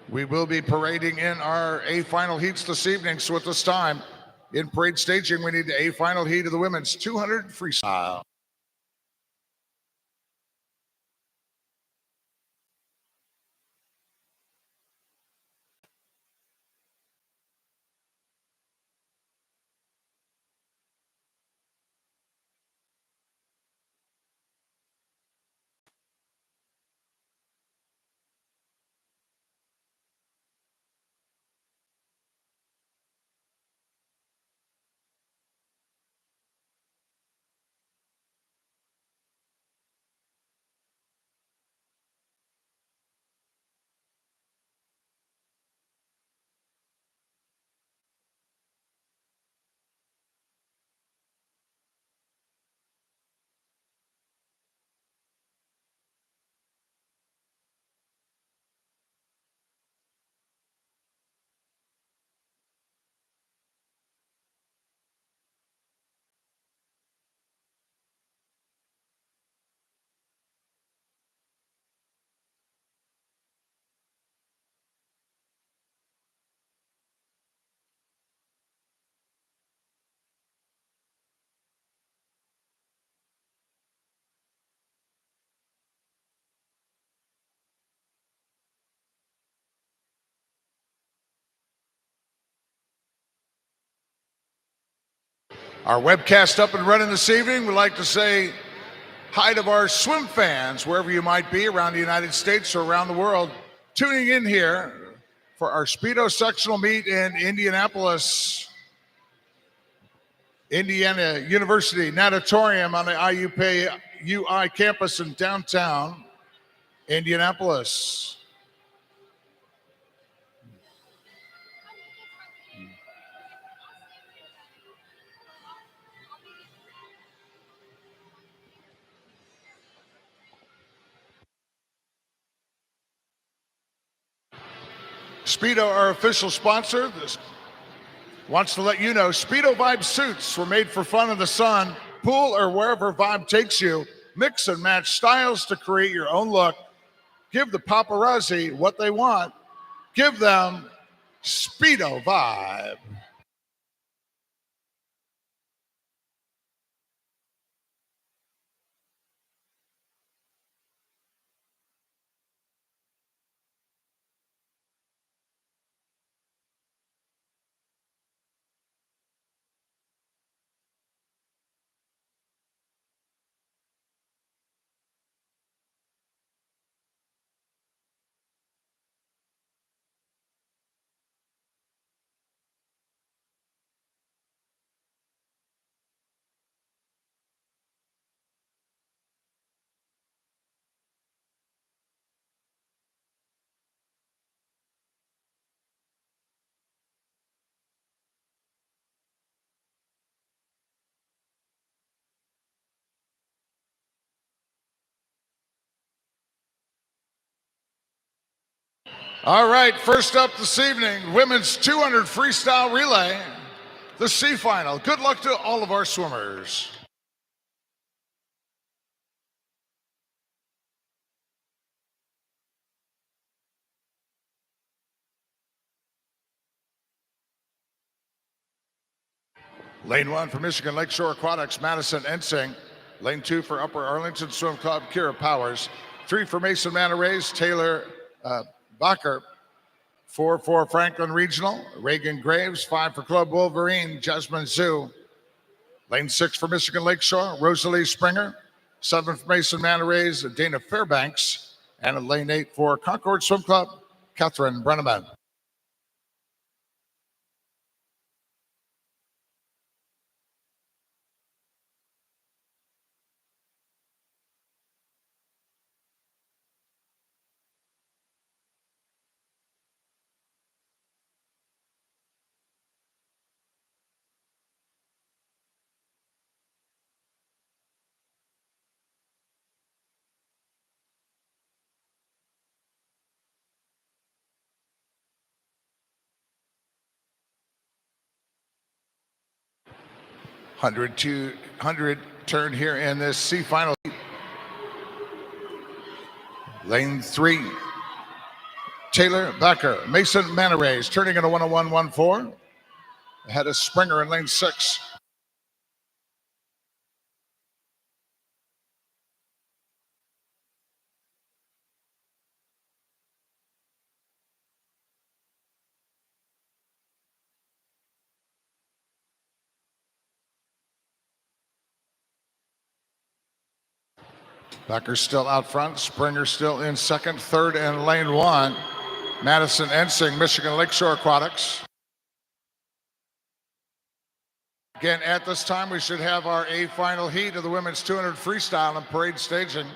We will be parading in our A final heats this evening. So at this time, in parade staging, we need the A final heat of the women's 200 freestyle. Our webcast up and running this evening. We'd like to say hi to our swim fans, wherever you might be around the United States or around the world, tuning in here for our Speedo sectional meet in Indianapolis, Indiana University Natatorium on the IUP UI campus in downtown Indianapolis. Speedo, our official sponsor, wants to let you know Speedo Vibe suits were made for fun in the sun, pool, or wherever Vibe takes you. Mix and match styles to create your own look. Give the paparazzi what they want. Give them Speedo Vibe. All right, first up this evening, women's 200 freestyle relay, the C final. Good luck to all of our swimmers. Lane 1 for Michigan Lakeshore Aquatics, Madison Ensing. Lane 2 for Upper Arlington Swim Club, Kira Powers. 3 for Mason Manor Rays, Taylor Bacher. 4 for Franklin Regional, Reagan Graves. 5 for Club Wolverine, Jasmine Zhu. Lane 6 for Michigan Lakeshore, Rosalie Springer. 7 for Mason Manor Rays, Dana Fairbanks. And in lane 8 for Concord Swim Club, Catherine Brenneman. Hundred turn here in this C final. Lane 3, Taylor Becker. Mason Manarays turning into 101.14. Ahead of Springer in lane 6. Becker still out front. Springer still in second. Third in lane 1. Madison Ensing, Michigan Lakeshore Aquatics. Again, at this time, we should have our A final heat of the women's 200 freestyle and parade staging.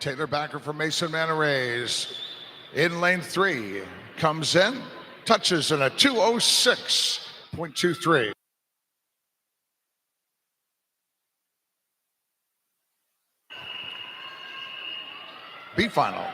Taylor Becker from Mason Manarays in lane 3. Comes in, touches in a 2:06.23. B final.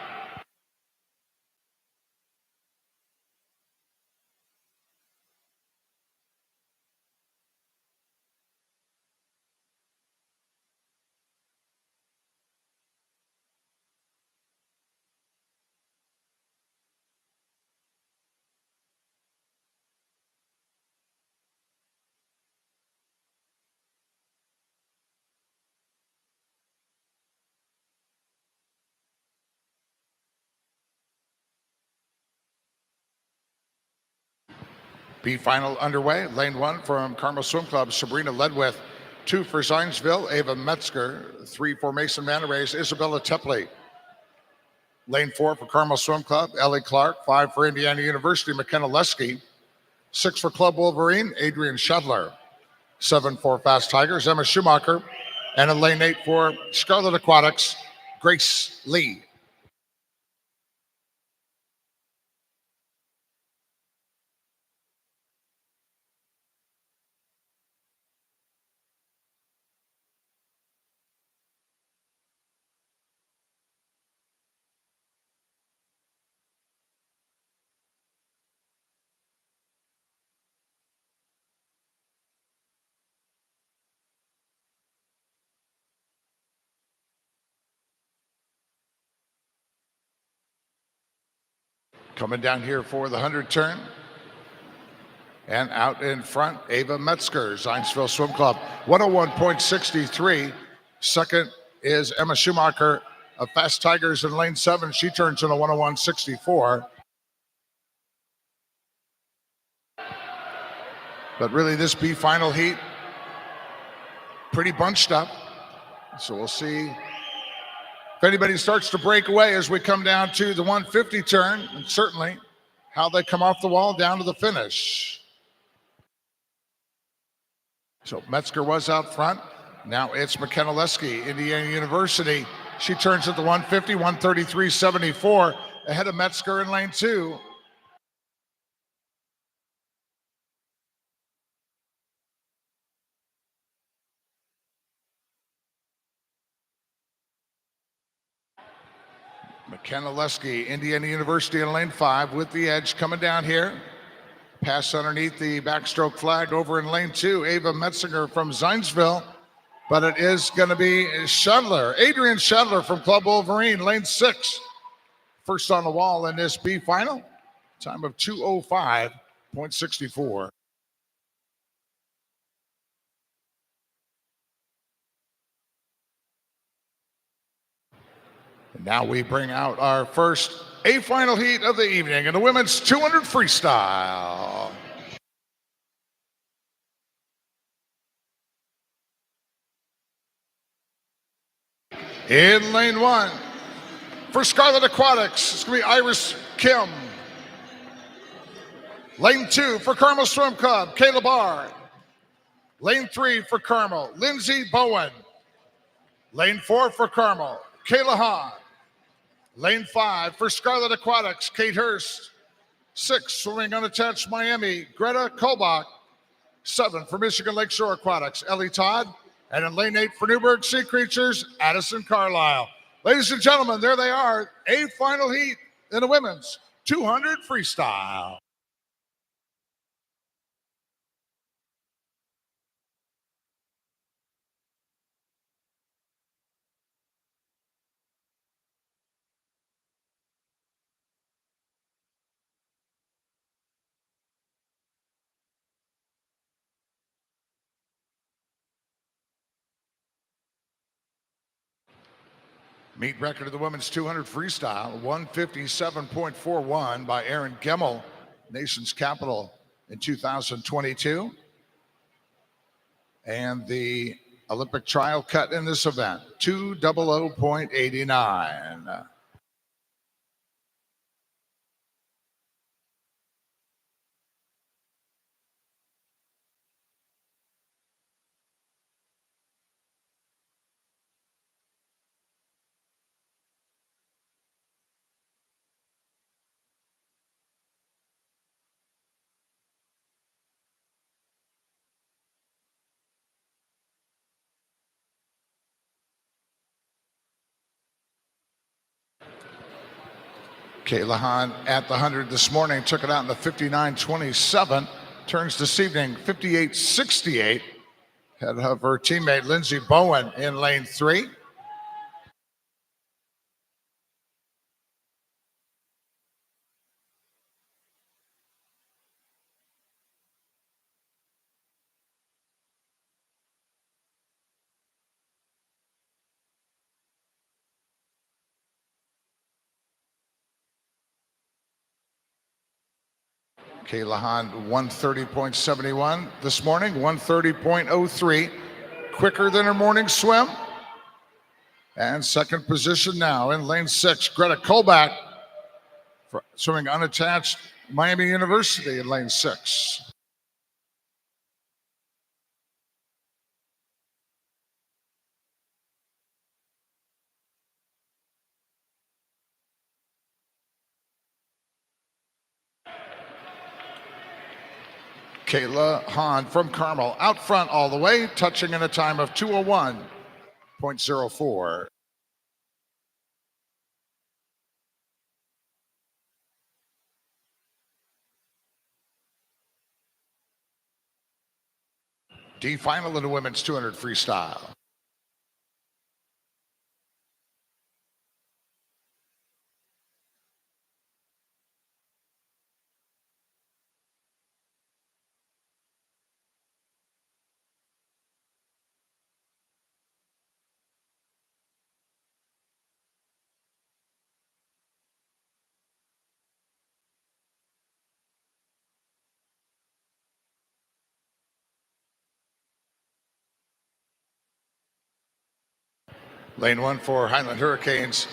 B final underway. Lane 1 from Carmel Swim Club, Sabrina Ledwith. 2 for Zionsville, Ava Metzger. 3 for Mason Manarays, Isabella Tepley. Lane 4 for Carmel Swim Club, Ellie Clark. 5 for Indiana University, McKenna Lesky. 6 for Club Wolverine, Adrian Shudler. 7 for Fast Tigers, Emma Schumacher. And in lane 8 for Scarlet Aquatics, Grace Lee. Coming down here for the 100 turn. And out in front, Ava Metzger, Zionsville Swim Club, 101.63. Second is Emma Schumacher of Fast Tigers in lane 7. She turns in a 101.64. But really, this B final heat, pretty bunched up. So we'll see if anybody starts to break away as we come down to the 150 turn, and certainly how they come off the wall down to the finish. So Metzger was out front. Now it's McKenna Lesky, Indiana University. She turns at the 150, 133.74, ahead of Metzger in lane 2. McKenna Lesky, Indiana University in lane 5 with the edge coming down here. Pass underneath the backstroke flag over in lane 2. Ava Metzinger from Zionsville. But it is going to be Shudler, Adrian Shudler from Club Wolverine, lane 6. First on the wall in this B final. Time of 2:05.64. And now we bring out our first A final heat of the evening in the women's 200 freestyle. In lane 1 for Scarlet Aquatics, it's going to be Iris Kim. Lane 2 for Carmel Swim Club, Kayla Barr. Lane 3 for Carmel, Lindsay Bowen. Lane 4 for Carmel, Kayla Hahn. Lane 5 for Scarlet Aquatics, Kate Hurst. 6 swimming unattached Miami, Greta Kolbach. 7 for Michigan Lakeshore Aquatics, Ellie Todd. And in lane 8 for Newburgh Sea Creatures, Addison Carlisle. Ladies and gentlemen, there they are, a final heat in the women's 200 freestyle. Meet record of the women's 200 freestyle, 157.41 by Erin Gemmel, nation's capital in 2022. And the Olympic trial cut in this event, 200.89. Kayla Hahn at the 100 this morning took it out in the 59.27. Turns this evening 58.68. Ahead of her teammate Lindsey Bowen in lane 3. Kayla Hahn 130.71 this morning, 130.03. Quicker than her morning swim. And second position now in lane 6, Greta Kolbach, swimming unattached Miami University in lane 6. Kayla Hahn from Carmel out front all the way, touching in a time of 201.04. D final in the women's 200 freestyle. Lane 1 for Highland Hurricanes,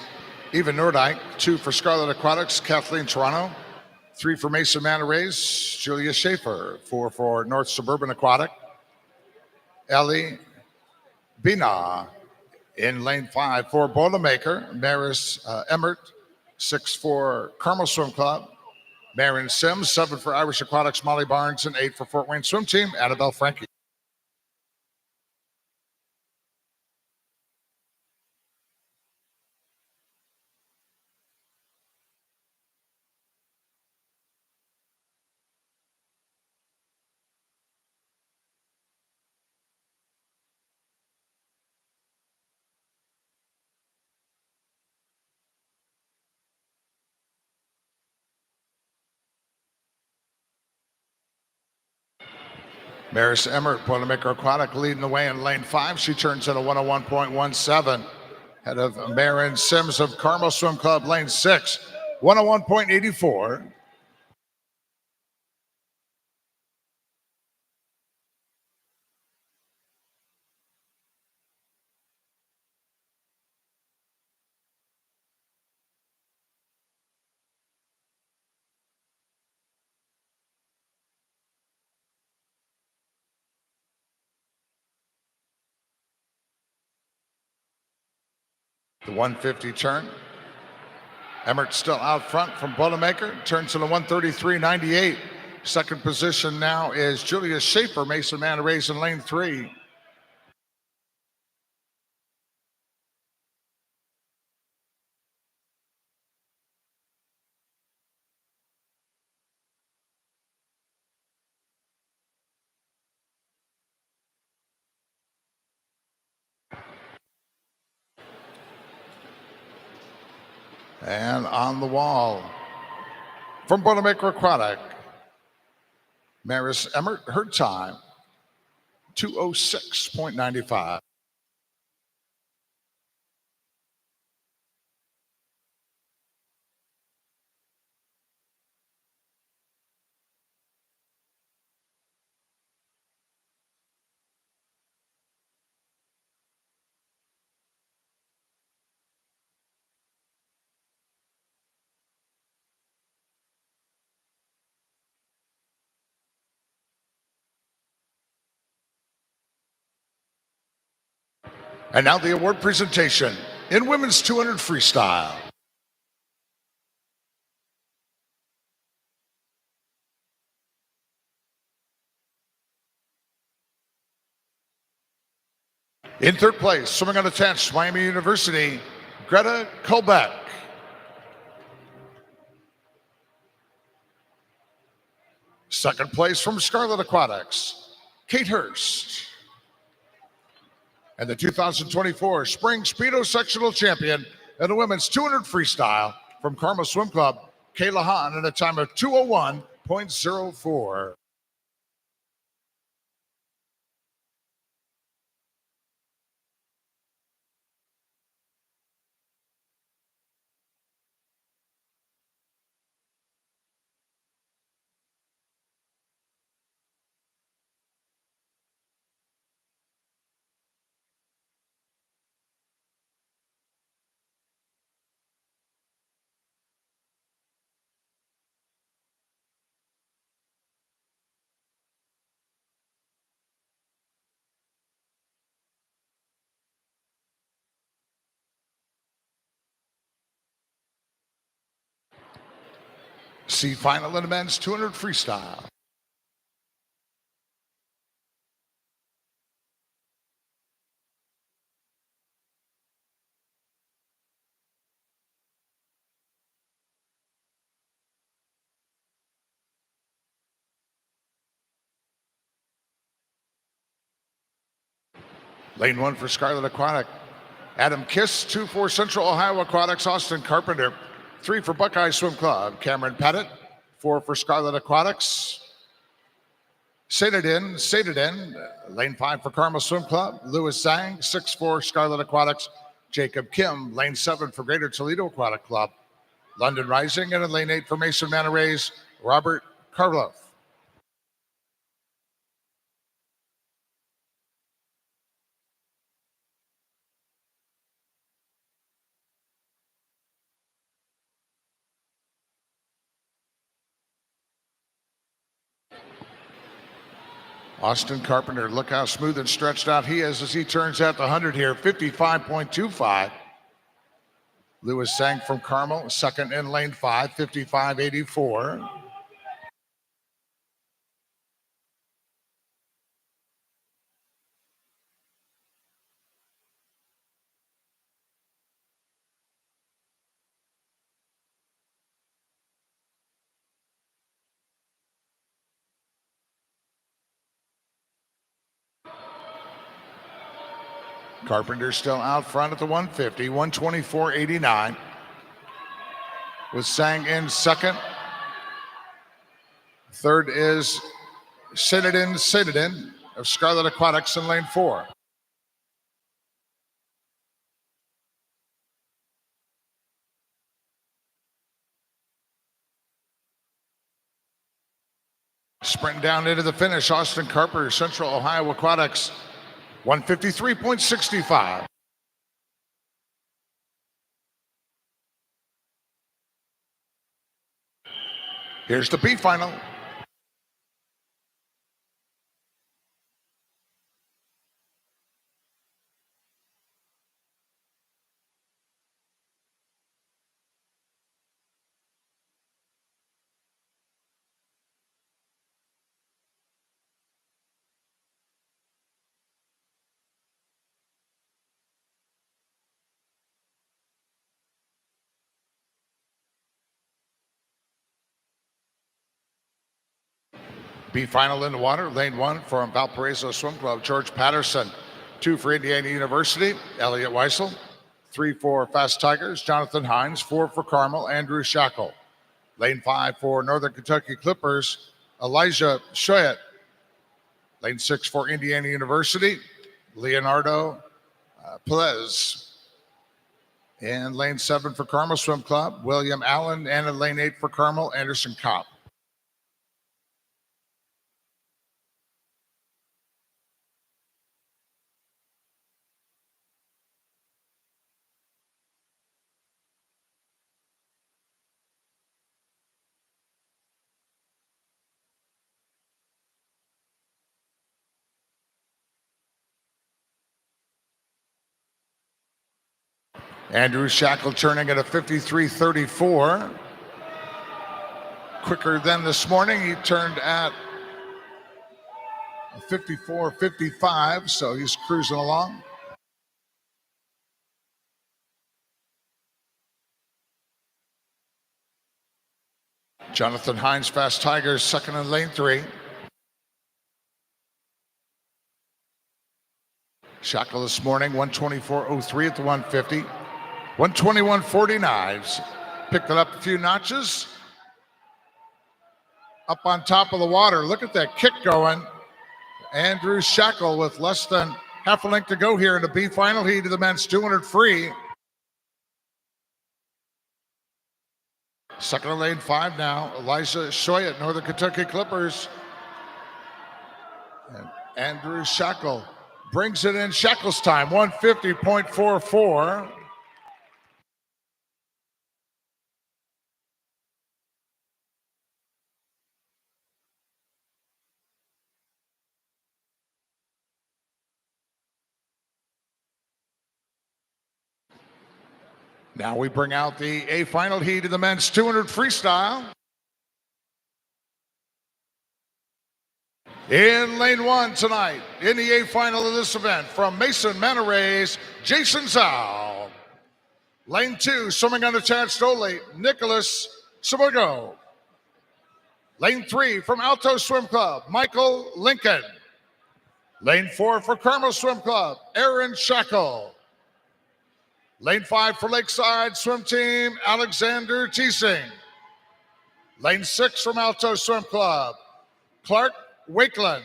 Eva Nordyke. 2 for Scarlet Aquatics, Kathleen Toronto. 3 for Mason Manor Rays, Julia Schaefer. 4 for North Suburban Aquatic, Ellie Bina. In lane 5 for Boilermaker, Maris Emmert. 6 for Carmel Swim Club, Marion Sims. 7 for Irish Aquatics, Molly Barnes. And 8 for Fort Wayne Swim Team, Annabelle Frankie. Maris Emmert, Boilermaker Aquatic, leading the way in lane 5. She turns in a 101.17. Head of Marin Sims of Carmel Swim Club, lane 6, 101.84. The 150 turn. Emmert still out front from Boilermaker, turns to the 133.98. Second position now is Julia Schaefer, Mason Manor Rays in lane 3. And on the wall from Boilermaker Aquatic, Maris Emmert, her time, 206.95. And now the award presentation in women's 200 freestyle. In third place, swimming unattached, Miami University, Greta Kolbeck. Second place from Scarlet Aquatics, Kate Hurst. And the 2024 Spring Speedo Sectional Champion in the women's 200 freestyle from Carmel Swim Club, Kayla Hahn, in a time of 2:01.04. See final in the men's 200 freestyle. Lane 1 for Scarlet Aquatic, Adam Kiss. 2 for Central Ohio Aquatics, Austin Carpenter. 3 for Buckeye Swim Club, Cameron Pettit. 4 for Scarlet Aquatics, Sadedin. Lane 5 for Carmel Swim Club, Lewis Zhang. 6 for Scarlet Aquatics, Jacob Kim. Lane 7 for Greater Toledo Aquatic Club, London Rising. And in lane 8 for Mason Manor Rays, Robert Karloff. Austin Carpenter, look how smooth and stretched out he is as he turns out the 100 here, 55.25. Lewis Sang from Carmel, second in lane 5, 55.84. Carpenter still out front at the 150, 124.89. With Sang in second. Third is Sadedin of Scarlet Aquatics in lane 4. Sprinting down into the finish, Austin Carpenter, Central Ohio Aquatics, 153.65. Here's the B final. B final in the water, lane 1 from Valparaiso Swim Club, George Patterson. 2 for Indiana University, Elliot Weissel. 3 for Fast Tigers, Jonathan Hines. 4 for Carmel, Andrew Shackle. Lane 5 for Northern Kentucky Clippers, Elijah Shoyet. Lane 6 for Indiana University, Leonardo Pelez. And lane 7 for Carmel Swim Club, William Allen. And in lane 8 for Carmel, Anderson Kopp. Andrew Shackle turning at a 53.34. Quicker than this morning. He turned at 54.55, so he's cruising along. Jonathan Hines, Fast Tigers, second in lane 3. Shackle this morning, 124.03 at the 150. 121.49. Picked it up a few notches. Up on top of the water. Look at that kick going. Andrew Shackle with less than half a length to go here in the B final heat of the men's 200 free. Second in lane 5 now. Elijah Shoyett, Northern Kentucky Clippers. And Andrew Shackle brings it in Shackle's time, 150.44. Now we bring out the A final heat of the men's 200 freestyle. In lane 1 tonight, in the A final of this event, from Mason Manta Rays, Jason Zhao. Lane 2, swimming unattached only, Nicholas Sabugo. Lane 3, from Alto Swim Club, Michael Lincoln. Lane 4 for Carmel Swim Club, Aaron Shackle. Lane 5 for Lakeside Swim Team, Alexander Teesing. Lane 6 from Alto Swim Club, Clark Wakeland.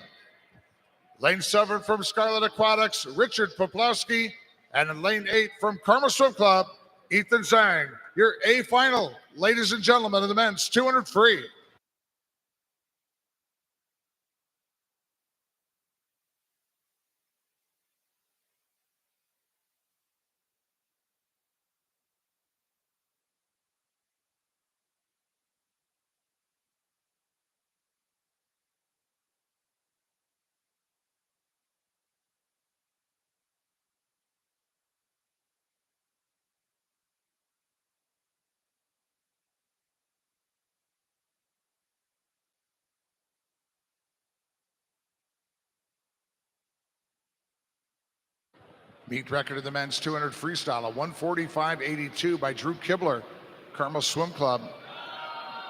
Lane 7 from Scarlet Aquatics, Richard Poplowski. And in lane 8 from Carmel Swim Club, Ethan Zhang. Your A final, ladies and gentlemen, of the men's 200 free. Meet record of the men's 200 freestyle, a 145.82 by Drew Kibler, Carmel Swim Club.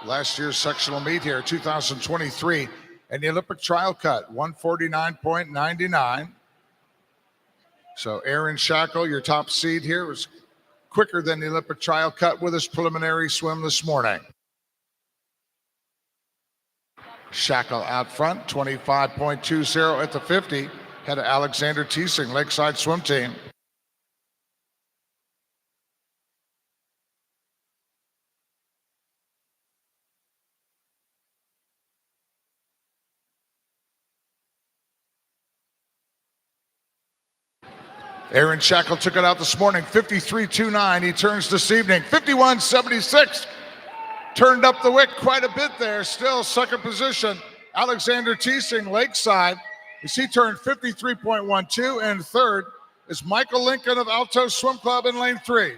Last year's sectional meet here, 2023. And the Olympic trial cut, 149.99. So Aaron Shackle, your top seed here, was quicker than the Olympic trial cut with his preliminary swim this morning. Shackle out front, 25.20 at the 50. Head of Alexander Teesing, Lakeside Swim Team. Aaron Shackle took it out this morning, 53.29. He turns this evening, 51.76. Turned up the wick quite a bit there. Still second position, Alexander Teesing, Lakeside. As he turned 53.12, and third is Michael Lincoln of Alto Swim Club in lane 3.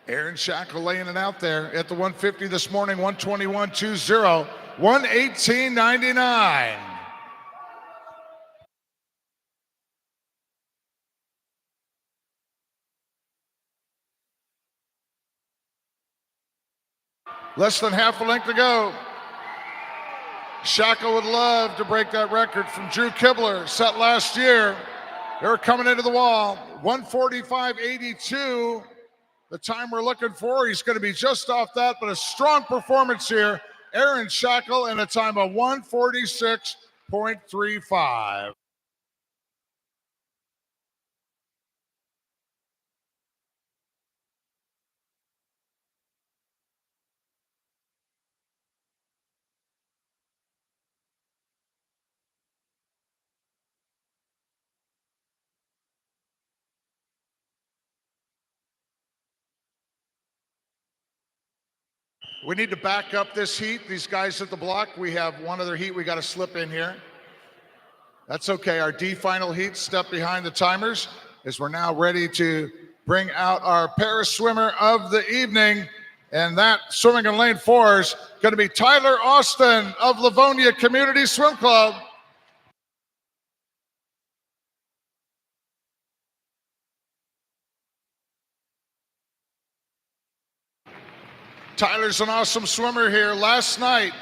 Aaron Shackle laying it out there at the 150 this morning, 121.20, 118.99. Less than half a length to go. Shackle would love to break that record from Drew Kibler, set last year. They were coming into the wall, 145.82. The time we're looking for, he's going to be just off that, but a strong performance here. Aaron Shackle in a time of 146.35. We need to back up this heat. These guys at the block, we have one other heat we got to slip in here. That's okay. Our D final heat step behind the timers as we're now ready to bring out our Paris swimmer of the evening. And that swimming in lane 4 is going to be Tyler Austin of Livonia Community Swim Club. Tyler's an awesome swimmer here. Last night,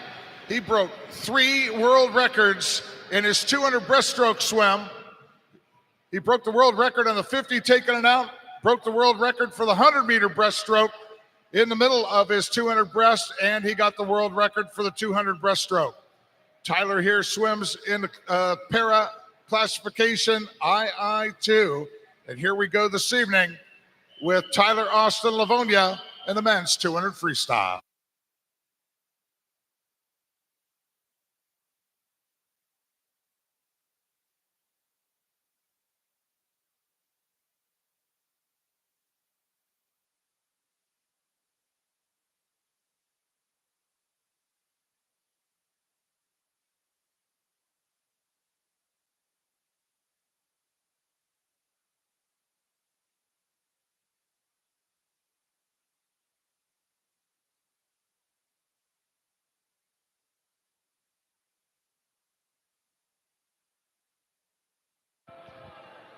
he broke 3 world records in his 200 breaststroke swim. He broke the world record on the 50, taking it out, broke the world record for the 100-meter breaststroke in the middle of his 200 breast, and he got the world record for the 200 breaststroke. Tyler here swims in the para classification II, and here we go this evening with Tyler Austin Livonia in the men's 200 freestyle.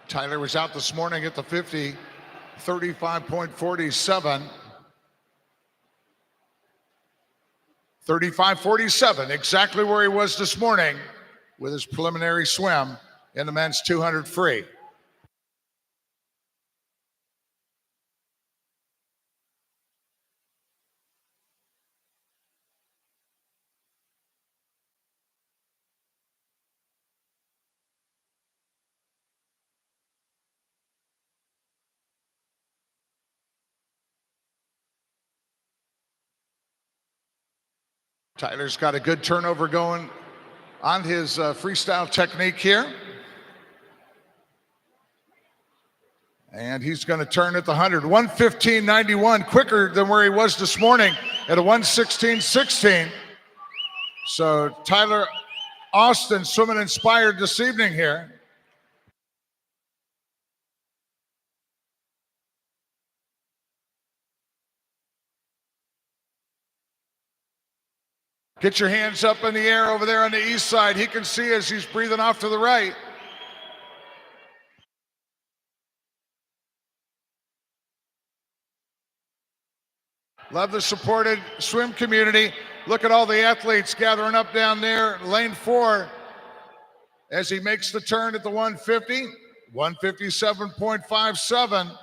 Tyler was out this morning at the 50, 35.47. 35.47, exactly where he was this morning with his preliminary swim in the men's 200 free. Tyler's got a good turnover going on his freestyle technique here. And he's going to turn at the 100. 1:15.91, quicker than where he was this morning at a 1:16.16. So Tyler Austin swimming inspired this evening here. Get your hands up in the air over there on the east side. He can see as he's breathing off to the right. Love the supported swim community. Look at all the athletes gathering up down there, lane 4, as he makes the turn at the 150, 157.57.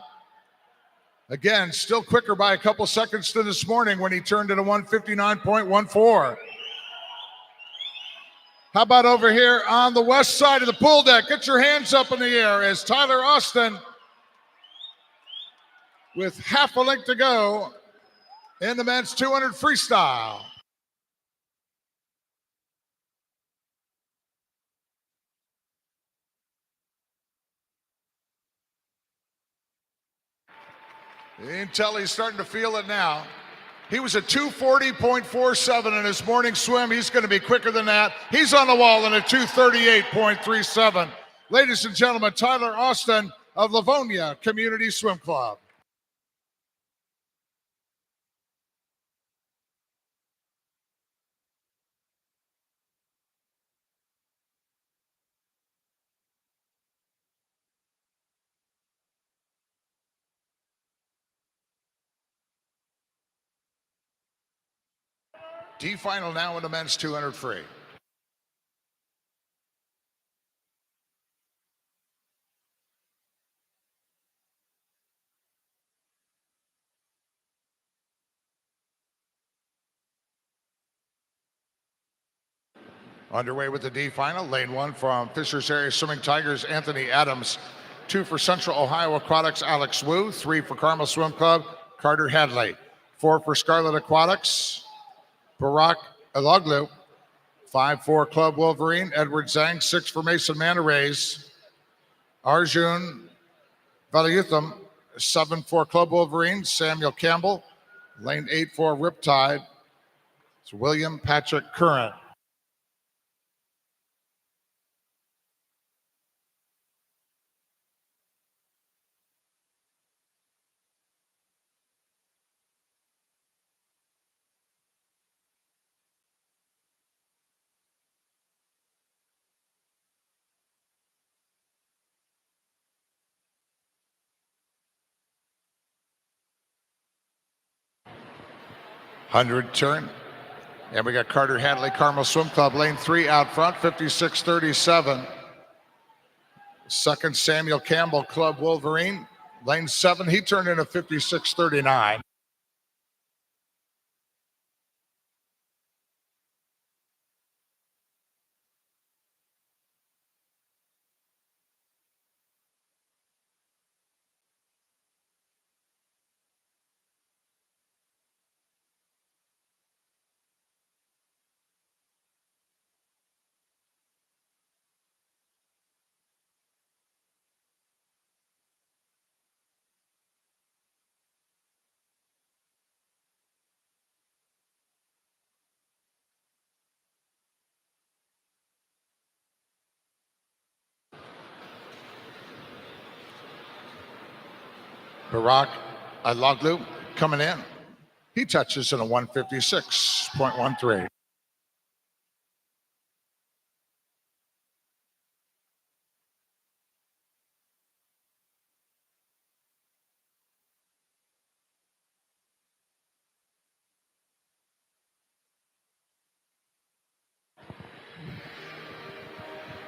Again, still quicker by a couple seconds than this morning when he turned at a 159.14. How about over here on the west side of the pool deck? Get your hands up in the air as Tyler Austin, with half a length to go in the men's 200 freestyle. You can tell he's starting to feel it now. He was at 240.47 in his morning swim. He's going to be quicker than that. He's on the wall in a 238.37. Ladies and gentlemen, Tyler Austin of Livonia Community Swim Club. D final now in the men's 200 free. Underway with the D final, lane 1 from Fishers Area Swimming Tigers, Anthony Adams. 2 for Central Ohio Aquatics, Alex Wu. 3 for Carmel Swim Club, Carter Hadley. 4 for Scarlet Aquatics, Barak Aloglu. 5 for Club Wolverine, Edward Zhang. 6 for Mason Manta Rays, Arjun Valayutham. 7 for Club Wolverine, Samuel Campbell. Lane 8 for Riptide, It's William Patrick Curran. Hundred turn. And we got Carter Hadley, Carmel Swim Club, lane 3 out front, 56.37. Second, Samuel Campbell, Club Wolverine, lane 7. He turned in a 56.39. Barack Aloglu coming in. He touches in a 156.13.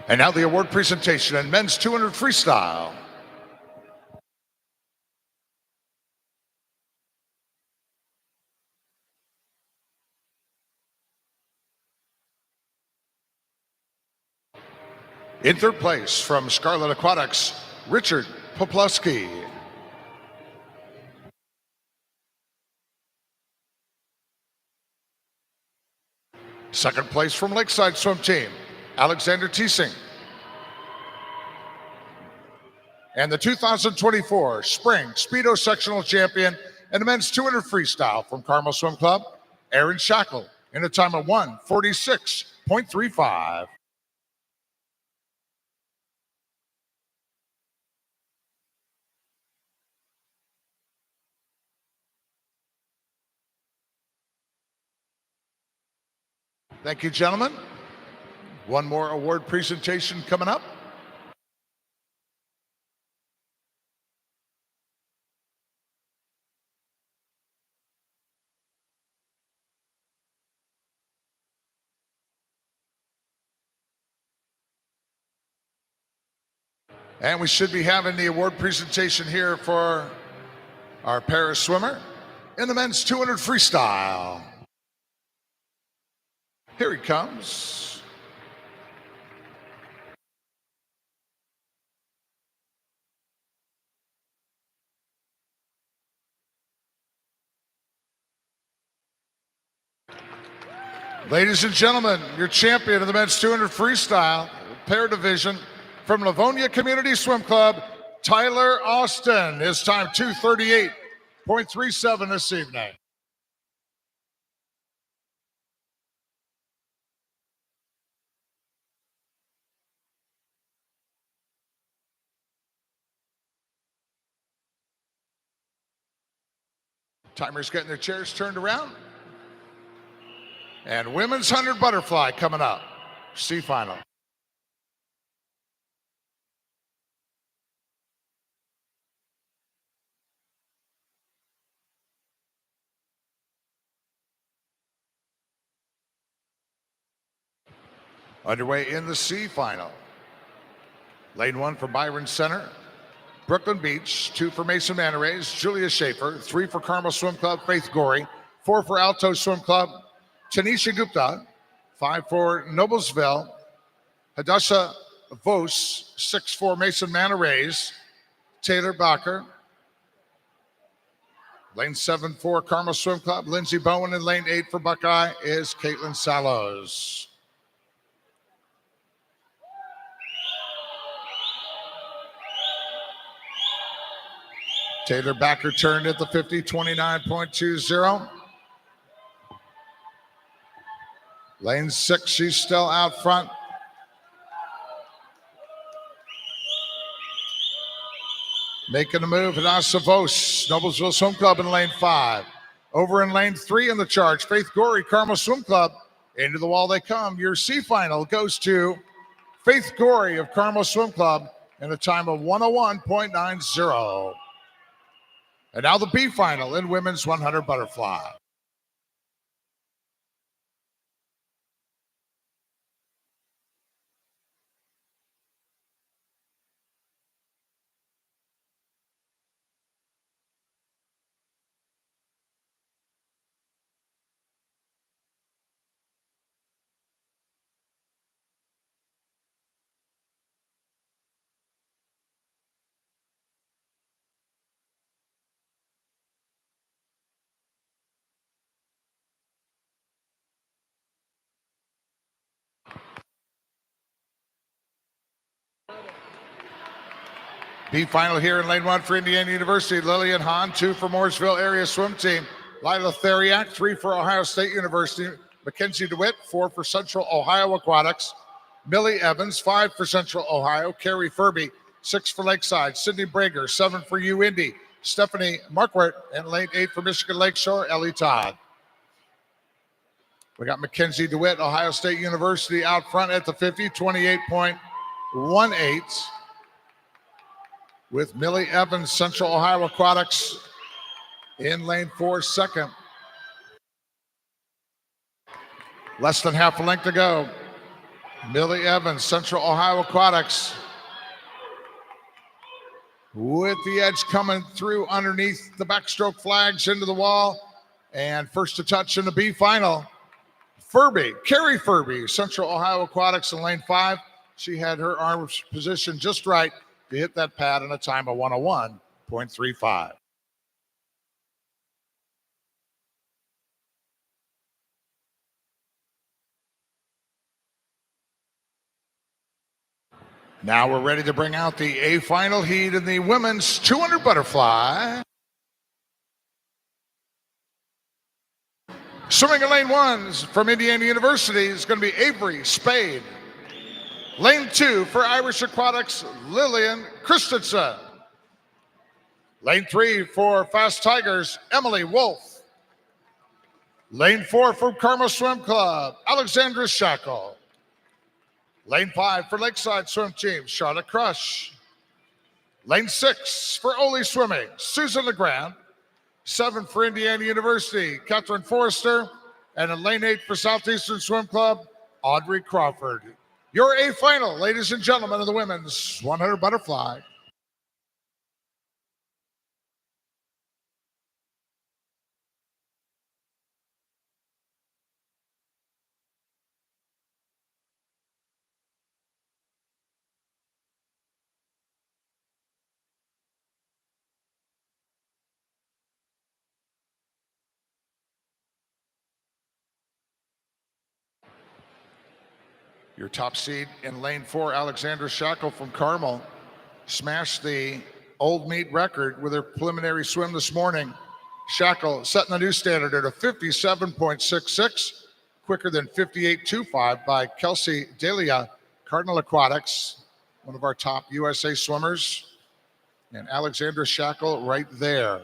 And now the award presentation in men's 200 freestyle. In third place from Scarlet Aquatics, Richard Popluski. Second place from Lakeside Swim Team, Alexander Teesing. And the 2024 Spring Speedo Sectional Champion and the men's 200 freestyle from Carmel Swim Club, Aaron Shackle, in a time of 1:46.35. Thank you, gentlemen. One more award presentation coming up. And we should be having the award presentation here for our Paris swimmer in the men's 200 freestyle. Here he comes. Ladies and gentlemen, your champion of the men's 200 freestyle pair division from Livonia Community Swim Club, Tyler Austin. His time 2:38.37 this evening. Timers getting their chairs turned around. And women's 100 butterfly coming up. C final. Underway in the C final. Lane 1 for Byron Center, Brooklyn Beach, 2 for Mason Manarays, Julia Schaefer, 3 for Carmel Swim Club, Faith Gorey, 4 for Alto Swim Club, Tanisha Gupta, 5 for Noblesville, Hadassah Vos, 6 for Mason Manarays, Taylor Bacher. Lane 7 for Carmel Swim Club, Lindsey Bowen, and lane 8 for Buckeye is Caitlin Sallows. Taylor Bacher turned at the 50, 29.20. Lane 6, she's still out front. Making the move, Hadassah Vos, Noblesville Swim Club in lane 5. Over in lane 3 in the charge, Faith Gorey, Carmel Swim Club. Into the wall they come. Your C final goes to Faith Gorey of Carmel Swim Club in a time of 101.90. And now the B final in women's 100 butterfly. B final here in lane 1 for Indiana University. Lillian Hahn, 2 for Mooresville Area Swim Team. Lila Theriak, 3 for Ohio State University. Mackenzie DeWitt, 4 for Central Ohio Aquatics. Millie Evans, 5 for Central Ohio. Carrie Furby, 6 for Lakeside. Sydney Brager, 7 for UIndy. Stephanie Marquardt, and lane 8 for Michigan Lakeshore, Ellie Todd. We got Mackenzie DeWitt, Ohio State University, out front at the 50, 28.18. With Millie Evans, Central Ohio Aquatics, in lane 4, second. Less than half a length to go. Millie Evans, Central Ohio Aquatics, with the edge coming through underneath the backstroke flags into the wall. And first to touch in the B final, Furby, Carrie Furby, Central Ohio Aquatics in lane 5. She had her arms positioned just right to hit that pad in a time of 101.35. Now we're ready to bring out the A final heat in the women's 200 butterfly. Swimming in lane 1 from Indiana University is going to be Avery Spade. Lane 2 for Irish Aquatics, Lillian Christensen. Lane 3 for Fast Tigers, Emily Wolf. Lane 4 from Carmel Swim Club, Alexandra Shackle. Lane 5 for Lakeside Swim Team, Charlotte Crush. Lane 6 for Ole Swimming, Susan LeGrand. 7 for Indiana University, Catherine Forrester. And in lane 8 for Southeastern Swim Club, Audrey Crawford. Your A final, ladies and gentlemen, of the women's 100 butterfly. Your top seed in lane 4, Alexandra Shackle from Carmel, smashed the old meet record with her preliminary swim this morning. Shackle setting a new standard at a 57.66, quicker than 58.25 by Kelsey Delia, Cardinal Aquatics, one of our top USA swimmers. And Alexandra Shackle right there.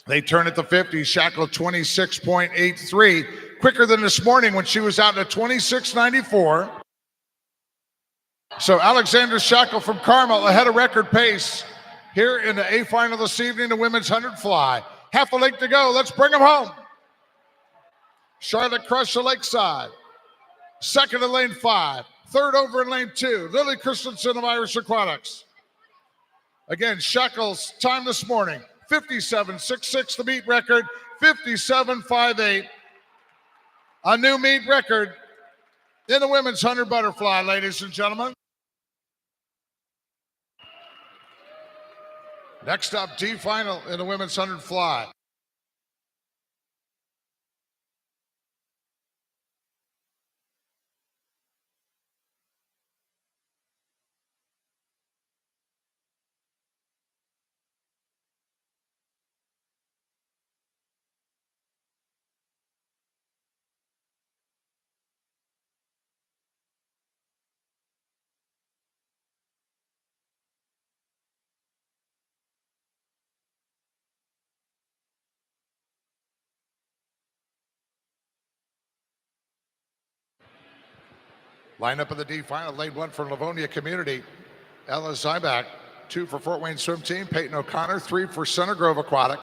They turn at the 50, Shackle 26.83, quicker than this morning when she was out at 26.94. So Alexandra Shackle from Carmel ahead of record pace here in the A final this evening, the women's 100 fly. Half a length to go, let's bring them home. Charlotte Crush of Lakeside, second in lane 5, third over in lane 2, Lily Christensen of Irish Aquatics. Again, Shackle's time this morning, 57.66, the meet record, 57.58. A new meet record in the women's 100 butterfly, ladies and gentlemen. Next up, D final in the women's 100 fly. Lineup of the D final, lane 1 for Livonia Community, Ella Zybak. 2 for Fort Wayne Swim Team, Peyton O'Connor. 3 for Center Grove Aquatic,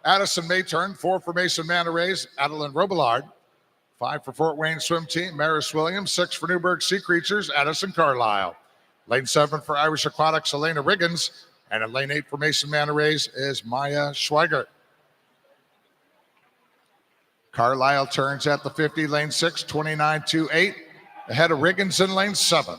Addison Mayturn. 4 for Mason Manta Rays, Adeline Robillard. 5 for Fort Wayne Swim Team, Maris Williams. 6 for Newburgh Sea Creatures, Addison Carlisle. Lane 7 for Irish Aquatics, Elena Riggins. And in lane 8 for Mason Manta Rays is Maya Schweiger. Carlisle turns at the 50, lane 6, 29.28. Ahead of Riggins in lane 7.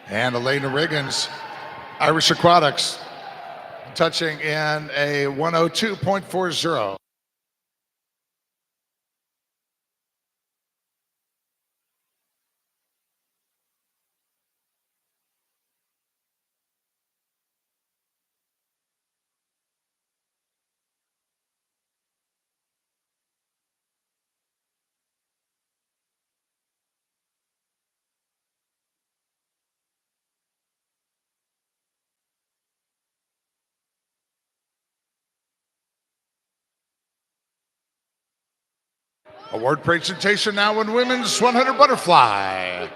And Elena Riggins, Irish Aquatics, touching in a 102.40. Award presentation now in women's 100 butterfly.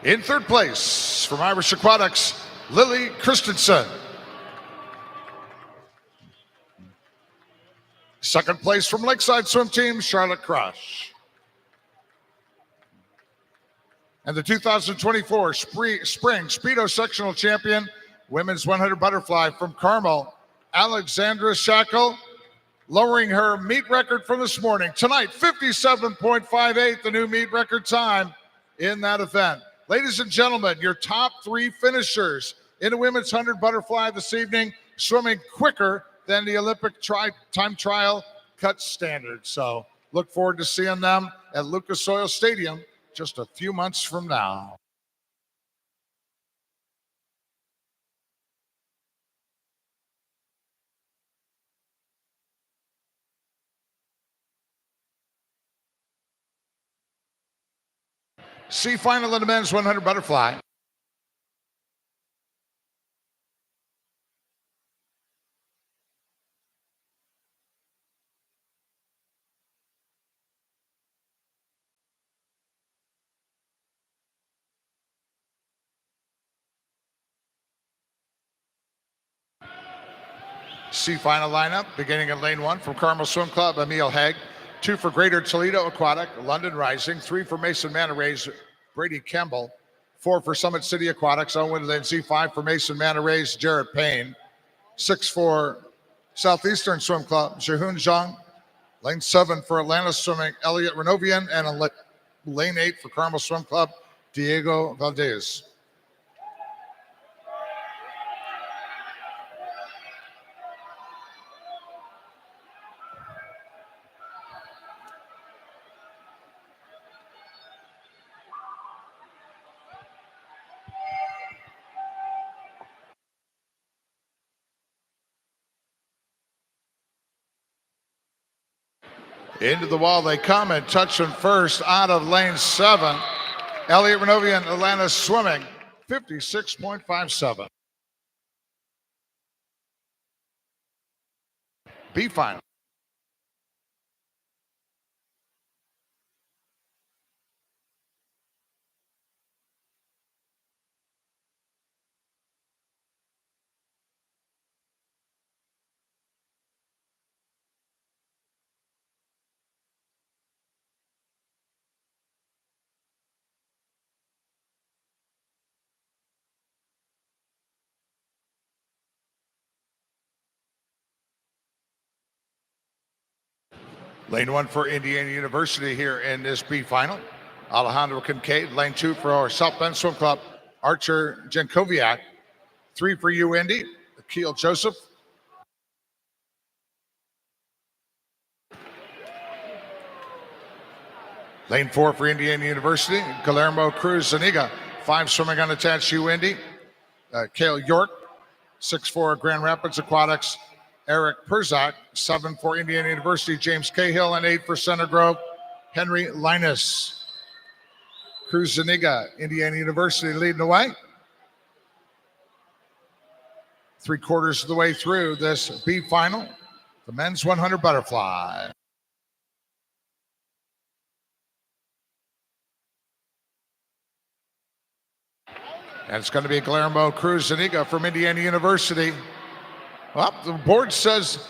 In third place from Irish Aquatics, Lily Christensen. Second place from Lakeside Swim Team, Charlotte Crush. And the 2024 Spring Speedo Sectional Champion, Women's 100 Butterfly from Carmel, Alexandra Shackle, lowering her meet record from this morning. Tonight, 57.58, the new meet record time in that event. Ladies and gentlemen, your top 3 finishers in the Women's 100 Butterfly this evening, swimming quicker than the Olympic time trial cut standard. So look forward to seeing them at Lucas Oil Stadium just a few months from now. C final in the men's 100 butterfly. C final lineup, beginning in lane 1 from Carmel Swim Club, Emil Haig. 2 for Greater Toledo Aquatic, London Rising. 3 for Mason Manta Rays, Brady Campbell. 4 for Summit City Aquatics, Owen. Then C5 for Mason Manta Rays, Jarrett Payne. 6 for Southeastern Swim Club, Jehun Zhang. Lane 7 for Atlanta Swimming, Elliot Renovian. And in lane 8 for Carmel Swim Club, Diego Valdez. Into the wall they come and touch them first out of lane 7. Elliot Renovian, Atlanta Swimming, 56.57. B final. Lane 1 for Indiana University here in this B final. Alejandro Kincaid. Lane 2 for our South Bend Swim Club, Archer Jankowiak. 3 for UIndy, Akil Joseph. Lane 4 for Indiana University, Guillermo Cruz Zuniga. 5 swimming unattached, UIndy. Cale York, 6'4", Grand Rapids Aquatics. Eric Perzak, 7 for Indiana University. James Cahill, and 8 for Center Grove. Henry Linus. Cruz Zuniga, Indiana University leading the way. 3/4 of the way through this B final, the men's 100 butterfly. And it's going to be Guillermo Cruz Zuniga from Indiana University. Well, the board says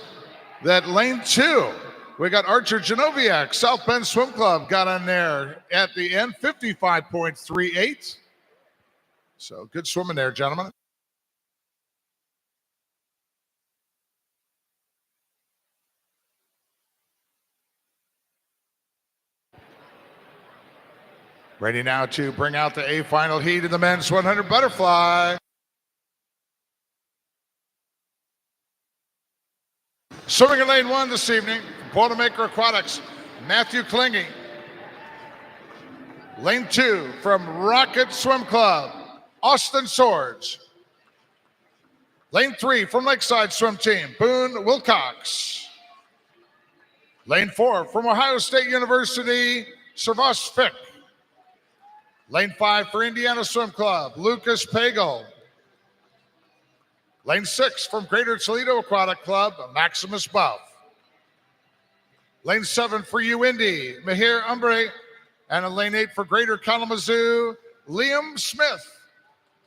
that lane 2, we got Archer Genoviak, South Bend Swim Club, got on there at the end, 55.38. So good swimming there, gentlemen. Ready now to bring out the A final heat of the men's 100 butterfly. Swimming in lane 1 this evening, Boilermaker Aquatics, Matthew Klinge. Lane 2 from Rocket Swim Club, Austin Swords. Lane 3 from Lakeside Swim Team, Boone Wilcox. Lane 4 from Ohio State University, Servas Fick. Lane 5 for Indiana Swim Club, Lucas Pagel. Lane 6 from Greater Toledo Aquatic Club, Maximus Buff. Lane 7 for UIndy, Mahir Umbre. And in lane 8 for Greater Kalamazoo, Liam Smith.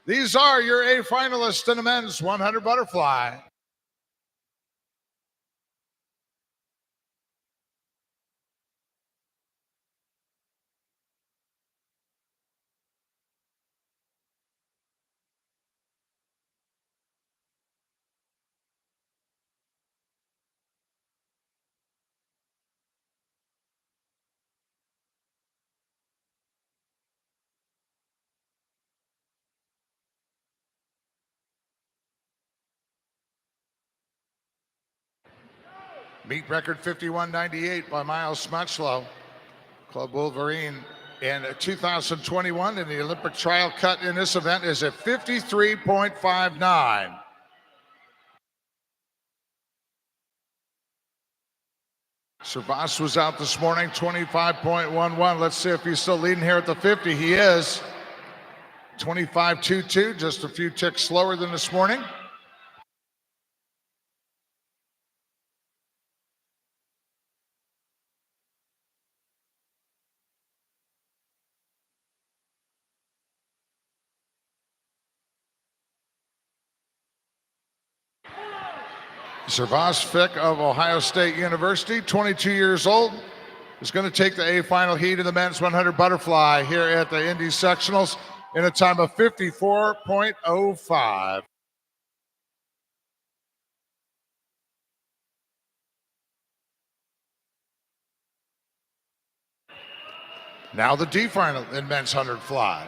These are your A finalists in the men's 100 butterfly. Meet record 51.98 by Miles Smutslow. Club Wolverine in 2021, and the Olympic trial cut in this event is at 53.59. Servas was out this morning, 25.11. Let's see if he's still leading here at the 50. He is. 25.22, just a few ticks slower than this morning. Servas Fick of Ohio State University, 22 years old, is going to take the A final heat of the men's 100 butterfly here at the Indy Sectionals in a time of 54.05. Now the D final in men's 100 fly.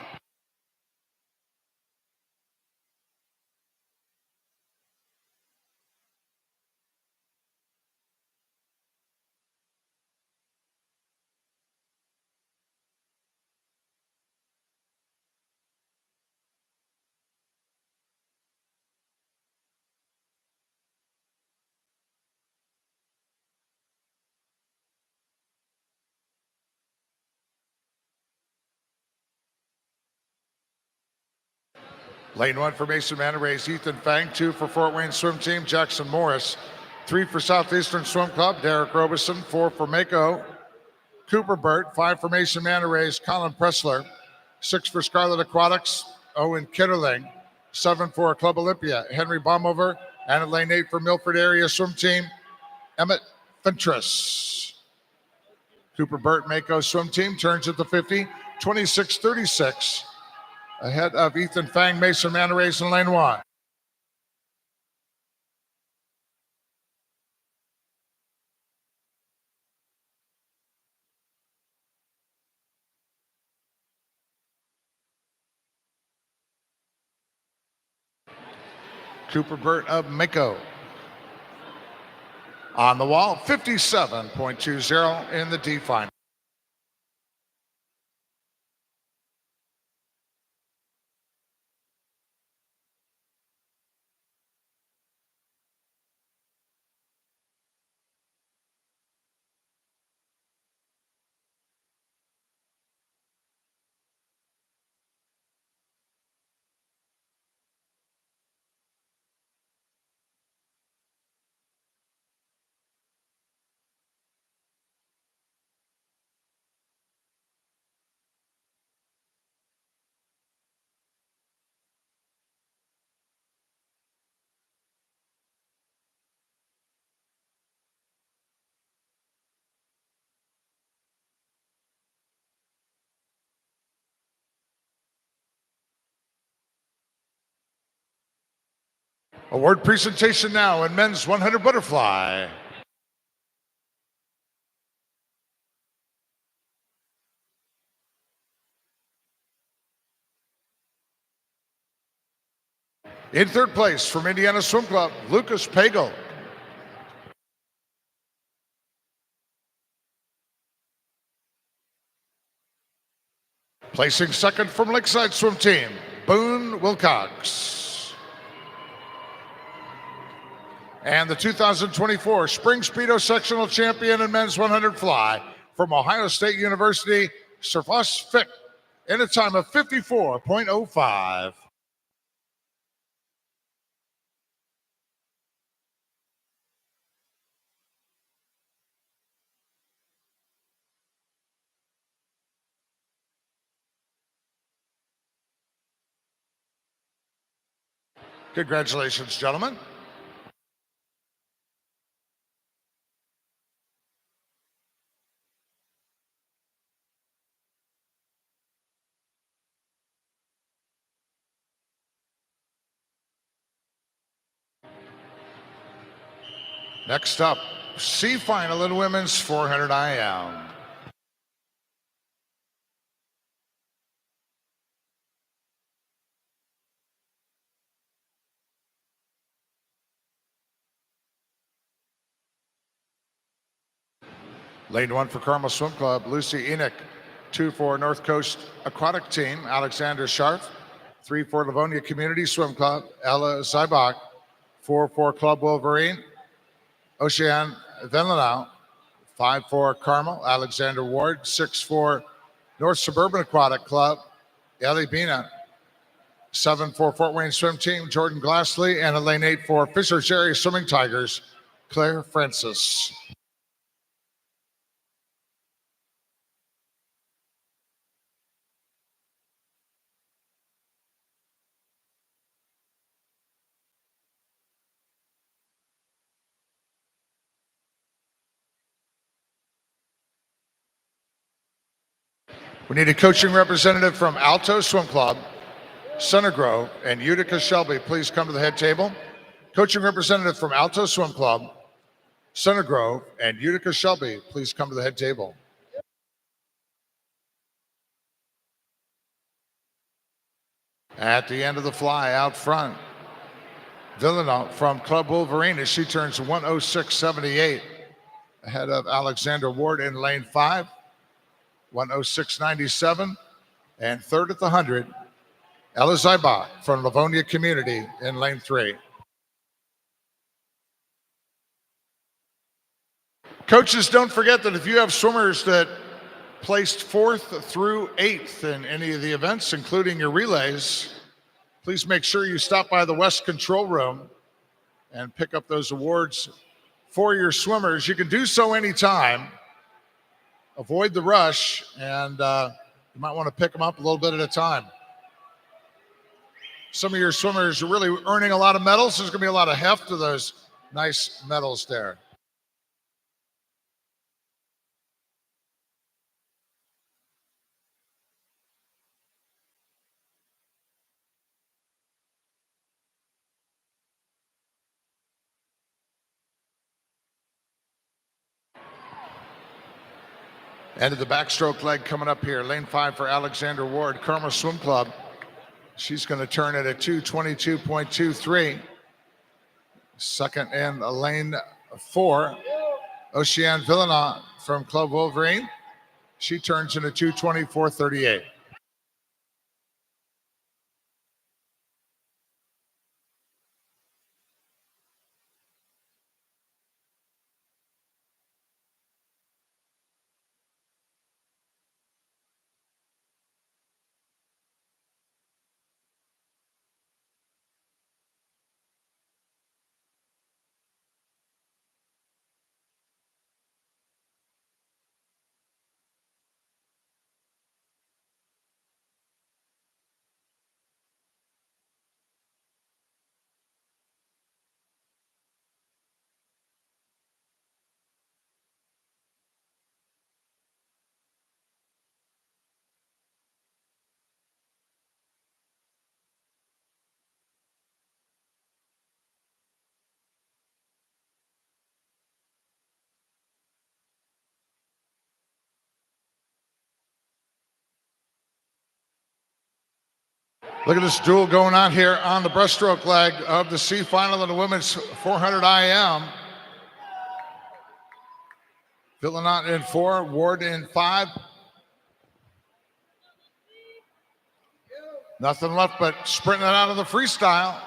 Lane 1 for Mason Manor Rays, Ethan Fang. 2 for Fort Wayne Swim Team, Jackson Morris. 3 for Southeastern Swim Club, Derek Robeson. 4 for Mako, Cooper Burt. 5 for Mason Manor Rays, Colin Pressler. 6 for Scarlet Aquatics, Owen Kitterling. 7 for Club Olympia, Henry Baumover. And in lane 8 for Milford Area Swim Team, Emmett Fentress. Cooper Burt, Mako Swim Team turns at the 50, 26.36. Ahead of Ethan Fang, Mason Manor Rays in lane 1. Cooper Burt of Mako. On the wall, 57.20 in the D final. Award presentation now in men's 100 butterfly. In third place from Indiana Swim Club, Lucas Pagel. Placing second from Lakeside Swim Team, Boone Wilcox. And the 2024 Spring Speedo Sectional Champion in men's 100 fly from Ohio State University, Servus Fick, in a time of 54.05. Congratulations, gentlemen. Next up, C final in women's 400 IM. Lane 1 for Carmel Swim Club, Lucy Enoch. 2 for North Coast Aquatic Team, Alexander Scharf. 3 for Livonia Community Swim Club, Ella Zybach. 4 for Club Wolverine, Ocean Venlenau. 5 for Carmel, Alexander Ward. 6 for North Suburban Aquatic Club, Ellie Bina. 7 for Fort Wayne Swim Team, Jordan Glassley. And in lane 8 for Fisher's Area Swimming Tigers, Claire Francis. We need a coaching representative from Alto Swim Club, Center Grove, and Utica Shelby. Please come to the head table. Coaching representative from Alto Swim Club, Center Grove, and Utica Shelby. Please come to the head table. At the end of the fly out front, Villanov from Club Wolverine as she turns 106.78 ahead of Alexander Ward in lane 5, 106.97. And third at the 100, Ella Zybach from Livonia Community in lane 3. Coaches, don't forget that if you have swimmers that placed 4th through 8th in any of the events, including your relays, please make sure you stop by the West Control Room and pick up those awards for your swimmers. You can do so anytime. Avoid the rush, and you might want to pick them up a little bit at a time. Some of your swimmers are really earning a lot of medals. There's going to be a lot of heft to those nice medals there. End of the backstroke leg coming up here. Lane 5 for Alexander Ward, Carmel Swim Club. She's going to turn it at 2:22.23. Second in lane 4, Oceane Villanov from Club Wolverine. She turns into 2:24.38. Look at this duel going on here on the breaststroke leg of the C final in the women's 400 IM. Villanot in 4, Ward in 5. Nothing left but sprinting it out of the freestyle.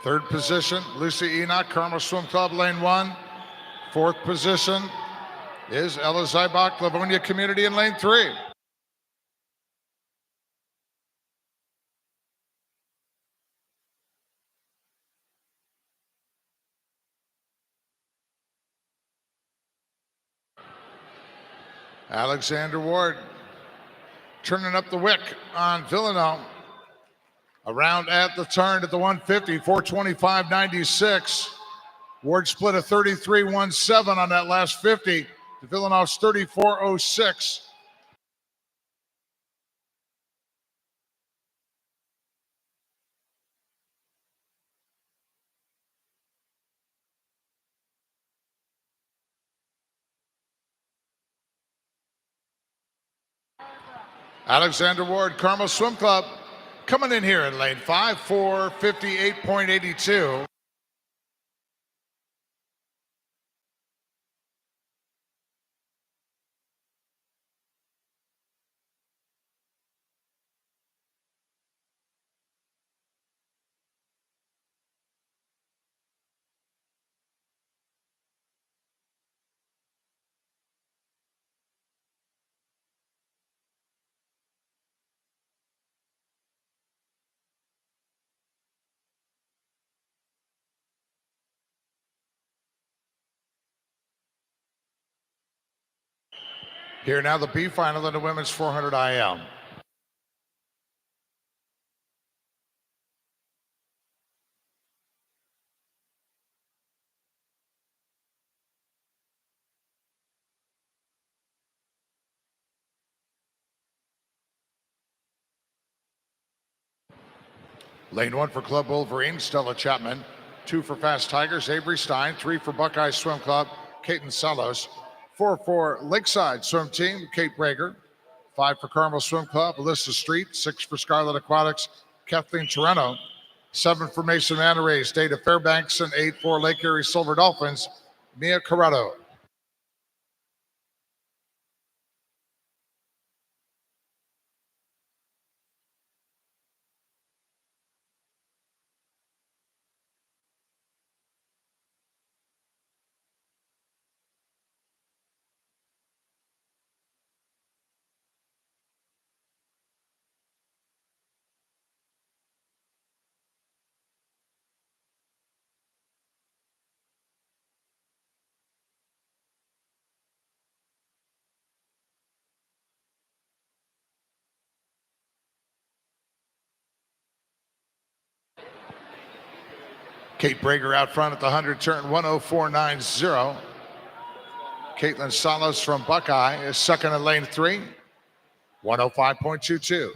Third position, Lucy Enoch, Carmel Swim Club, lane 1. Fourth position is Ella Zybach, Livonia Community in lane 3. Alexander Ward turning up the wick on Villanova. Around at the turn at the 150, 425.96. Ward split a 33.17 on that last 50 to Villanova's 34.06. Alexander Ward, Carmel Swim Club, coming in here in lane 5, 458.82. Here now the B final in the women's 400 IM. Lane 1 for Club Wolverine, Stella Chapman. 2 for Fast Tigers, Avery Stein. 3 for Buckeye Swim Club, Kaiten Salos. 4 for Lakeside Swim Team, Kate Brager. 5 for Carmel Swim Club, Alyssa Street. 6 for Scarlet Aquatics, Kathleen Torreno. 7 for Mason Manor Rays, Data Fairbanks. And 8 for Lake Erie Silver Dolphins, Mia Corrado. Kate Brager out front at the 100 turn, 104.90. Caitlin Salas from Buckeye is second in lane 3, 105.22.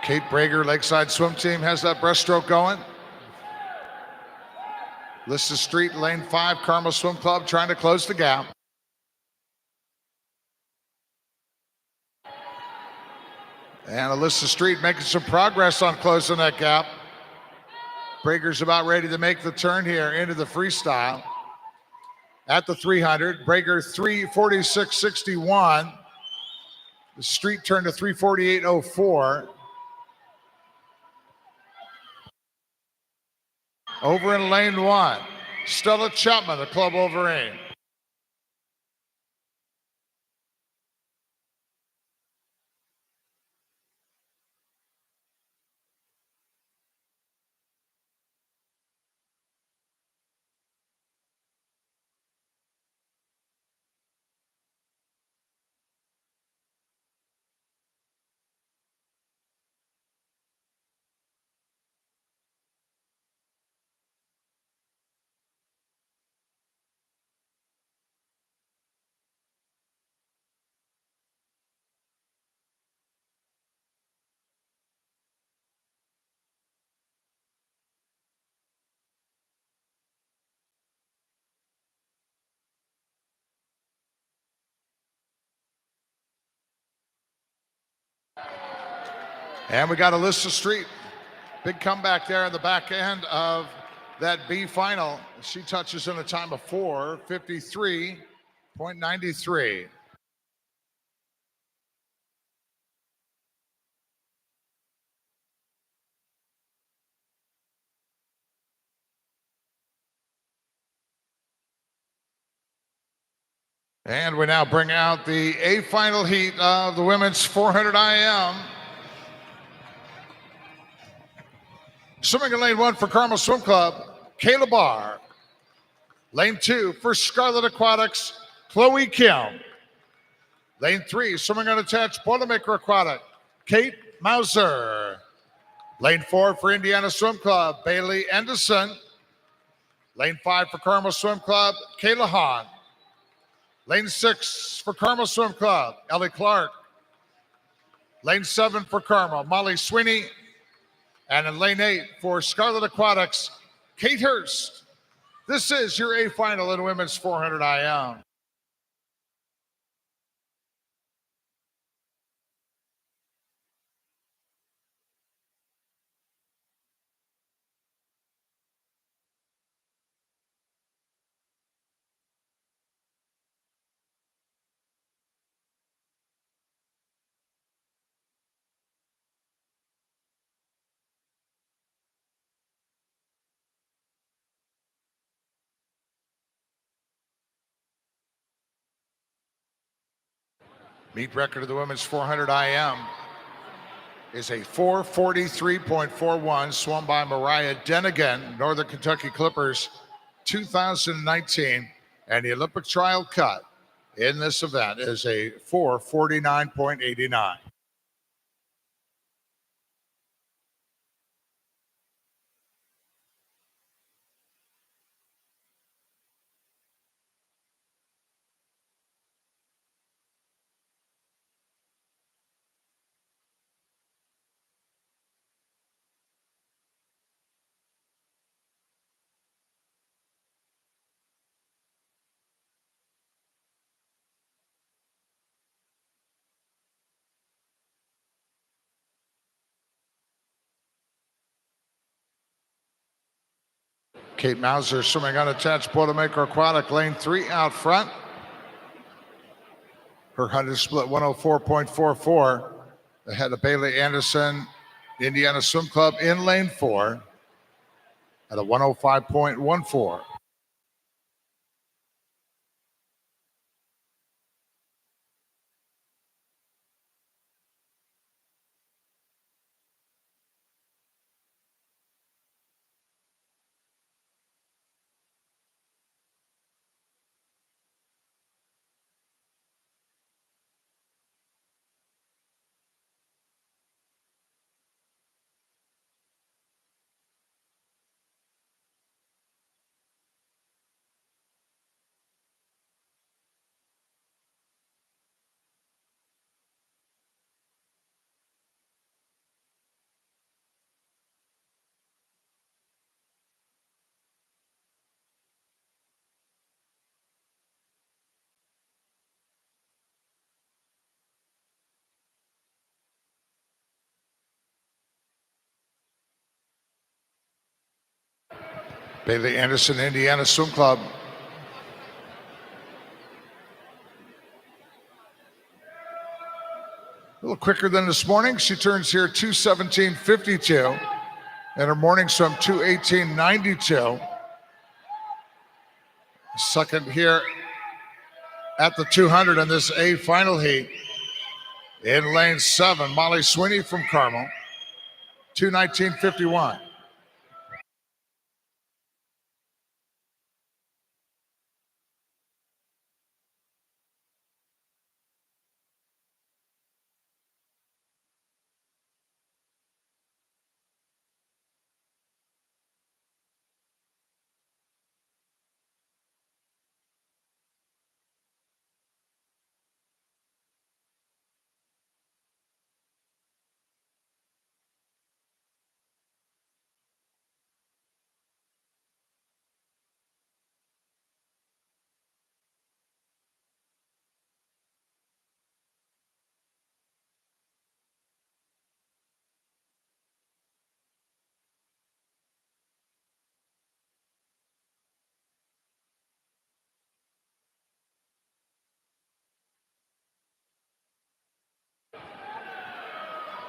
Kate Brager, Lakeside Swim Team, has that breaststroke going. Lissa Street, lane 5, Carmel Swim Club trying to close the gap. And Alyssa Street making some progress on closing that gap. Brager's about ready to make the turn here into the freestyle. At the 300, Brager 3:46.61. The Street turned to 3:48.04. Over in lane 1, Stella Chapman, the Club Wolverine. And we got Alyssa Street. Big comeback there in the back end of that B final. She touches in a time of 4:53.93. And we now bring out the A final heat of the women's 400 IM. Swimming in lane 1 for Carmel Swim Club, Kayla Barr. Lane 2 for Scarlet Aquatics, Chloe Kim. Lane 3, swimming unattached, Boilermaker Aquatic, Kate Mauser. Lane 4 for Indiana Swim Club, Bailey Anderson. Lane 5 for Carmel Swim Club, Kayla Hahn. Lane 6 for Carmel Swim Club, Ellie Clark. Lane 7 for Carmel, Molly Sweeney. And in lane 8 for Scarlet Aquatics, Kate Hurst. This is your A final in women's 400 IM. Meet record of the women's 400 IM is a 4:43.41, swum by Mariah Denigan, Northern Kentucky Clippers, 2019. And the Olympic trial cut in this event is a 4:49.89. Kate Mauser swimming unattached, Boilermaker Aquatic, lane 3 out front. Her 100 split 104.44, ahead of Bailey Anderson, Indiana Swim Club in lane 4 at a 105.14. Bailey Anderson, Indiana Swim Club. A little quicker than this morning. She turns here 2:17.52, and her morning swim 2:18.92. Second here at the 200 in this A final heat. In lane 7, Molly Sweeney from Carmel, 2:19.51.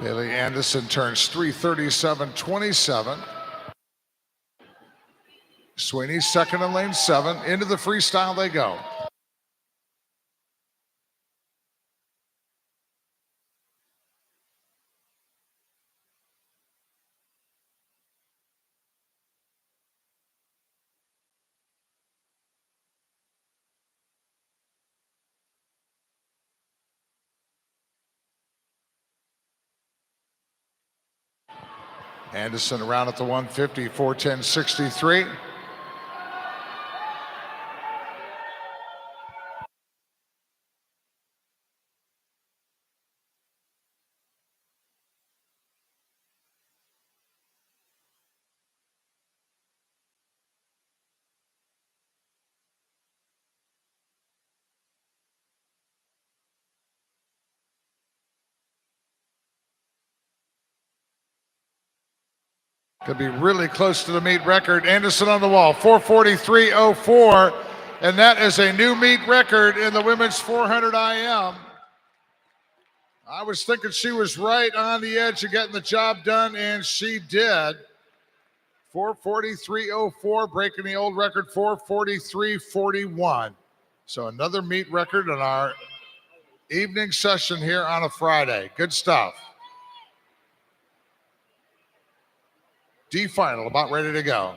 Bailey Anderson turns 3:37.27. Sweeney second in lane 7. Into the freestyle they go. Anderson around at the 150, 4:10.63. Could be really close to the meet record. Anderson on the wall, 4:43.04, and that is a new meet record in the women's 400 IM. I was thinking she was right on the edge of getting the job done, and she did. 4:43.04, breaking the old record, 4:43.41. So another meet record in our evening session here on a Friday. Good stuff. D final about ready to go.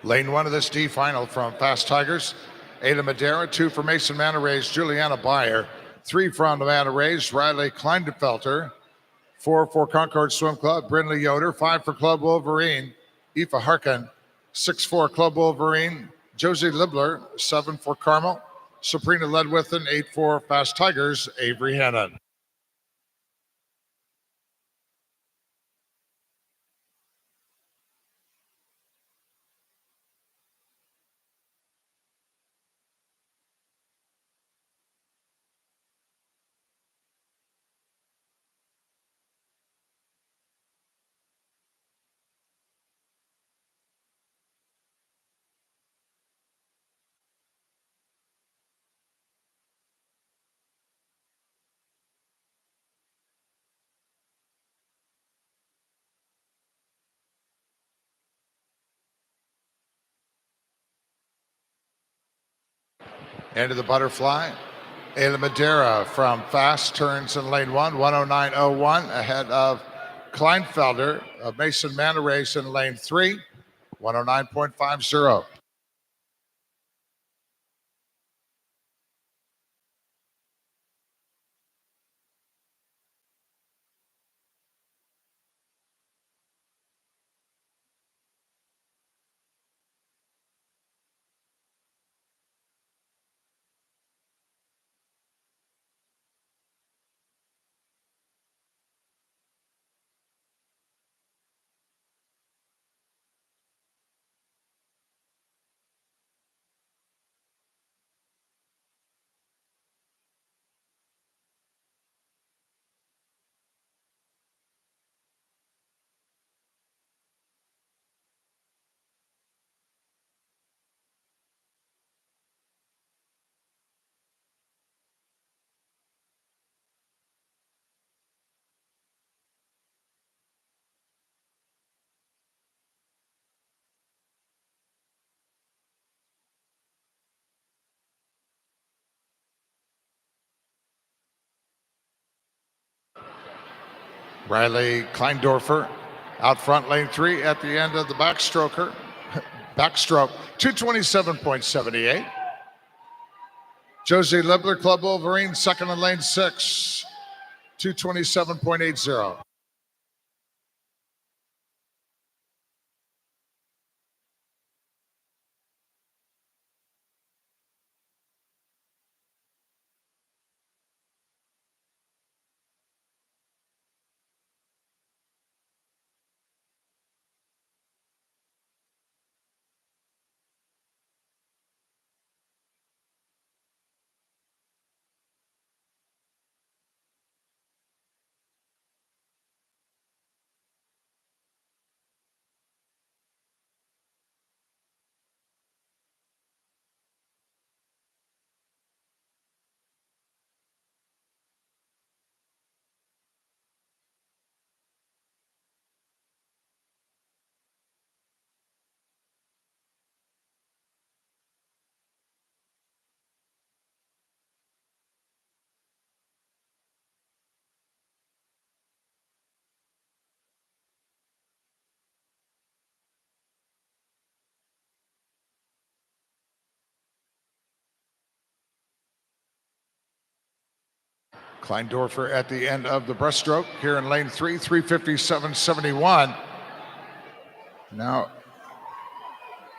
Lane 1 of this D final from Fast Tigers. Ada Madera, 2 for Mason Manor Rays, Juliana Beyer, 3 from the Manor Rays, Riley Kleinfelter, 4 for Concord Swim Club, Brindley Yoder, 5 for Club Wolverine, Aoife Harkin, 6 for Club Wolverine, Josie Libler, 7 for Carmel, Sabrina Ledwithan, 8 for Fast Tigers, Avery Hannon. End of the butterfly. Ayla Madera from Fast turns in lane 1, 109.01, ahead of Kleinfelder of Mason Manor Race in lane 3, 109.50. Riley Kleindorfer out front, lane 3 at the end of the backstroke, 227.78. Josie Libler, Club Wolverine, second in lane 6, 227.80. Kleindorfer at the end of the breaststroke here in lane 3, 357.71. Now,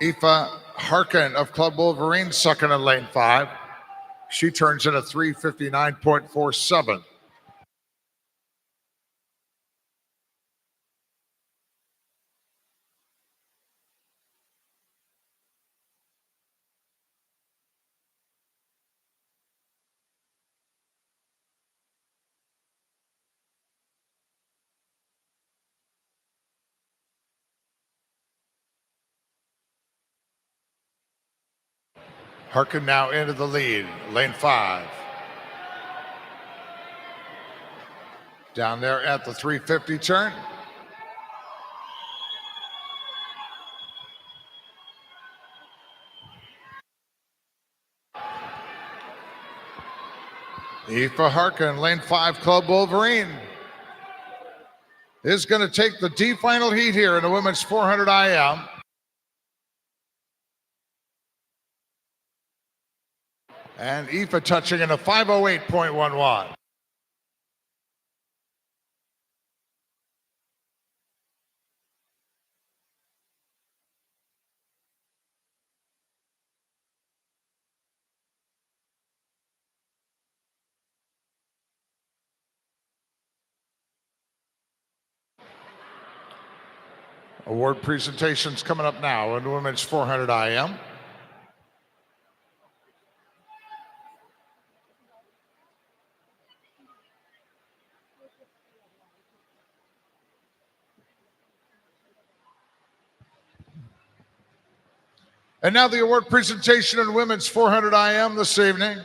Aoife Harkin of Club Wolverine, second in lane 5. She turns in a 359.47. Harkin now into the lead, lane 5. Down there at the 350 turn. Aoife Harkin, lane 5, Club Wolverine, is going to take the D final heat here in the women's 400 IM. And Aoife touching in a 508.11. Award presentations coming up now in the women's 400 IM. And now the award presentation in women's 400 IM this evening.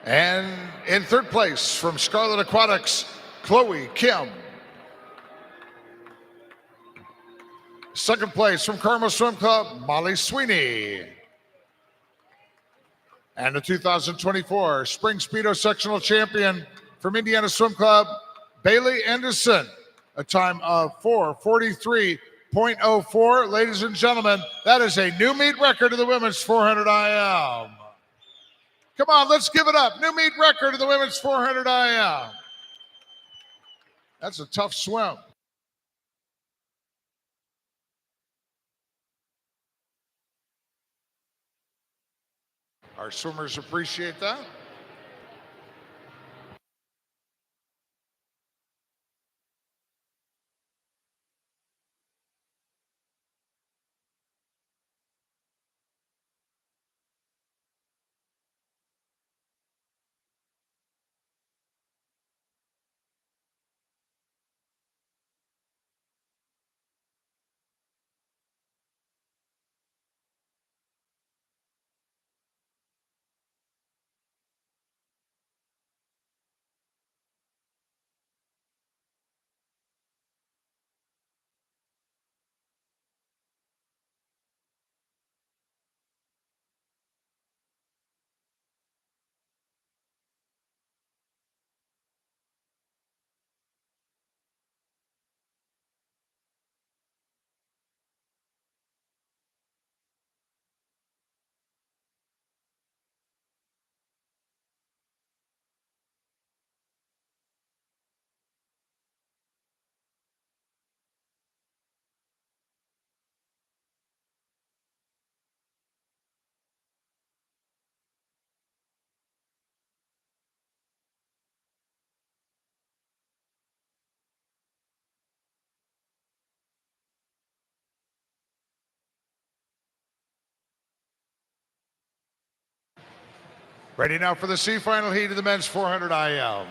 And in third place from Scarlet Aquatics, Chloe Kim. Second place from Carmel Swim Club, Molly Sweeney. And the 2024 Spring Speedo Sectional Champion from Indiana Swim Club, Bailey Anderson. A time of 4:43.04. Ladies and gentlemen, that is a new meet record of the women's 400 IM. Come on, let's give it up. New meet record of the women's 400 IM. That's a tough swim. Our swimmers appreciate that. Ready now for the C final heat of the men's 400 IL.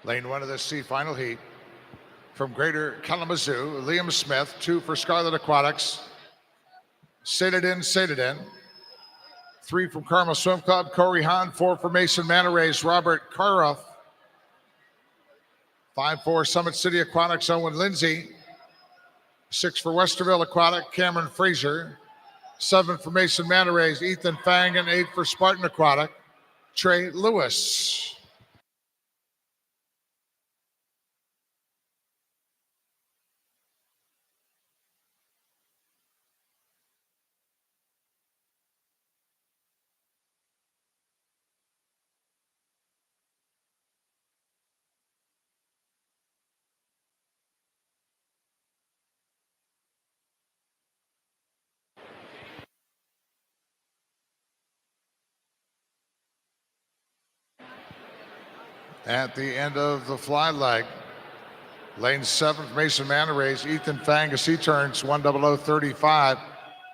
Lane 1 of the C final heat. From Greater Kalamazoo, Liam Smith, 2 for Scarlet Aquatics. Sadadin. 3 from Carmel Swim Club, Corey Hahn. 4 for Mason Manor Race, Robert Karoff. 5 for Summit City Aquatics, Owen Lindsay. 6 for Westerville Aquatic, Cameron Fraser. 7 for Mason Manor Race, Ethan Fang. And 8 for Spartan Aquatic, Trey Lewis. At the end of the fly leg, lane 7 for Mason Manor Race, Ethan Fang as he turns 10035.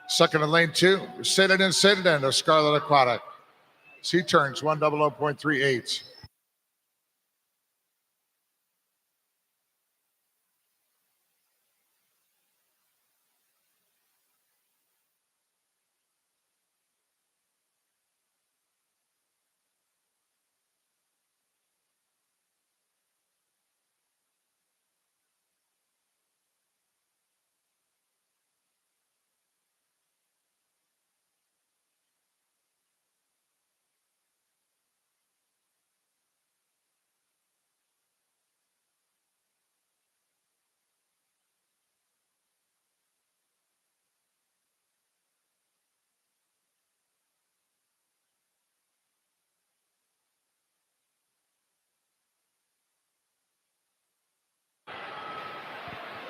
Second in lane 2, Sadadin of Scarlet Aquatic. As he turns 100.38.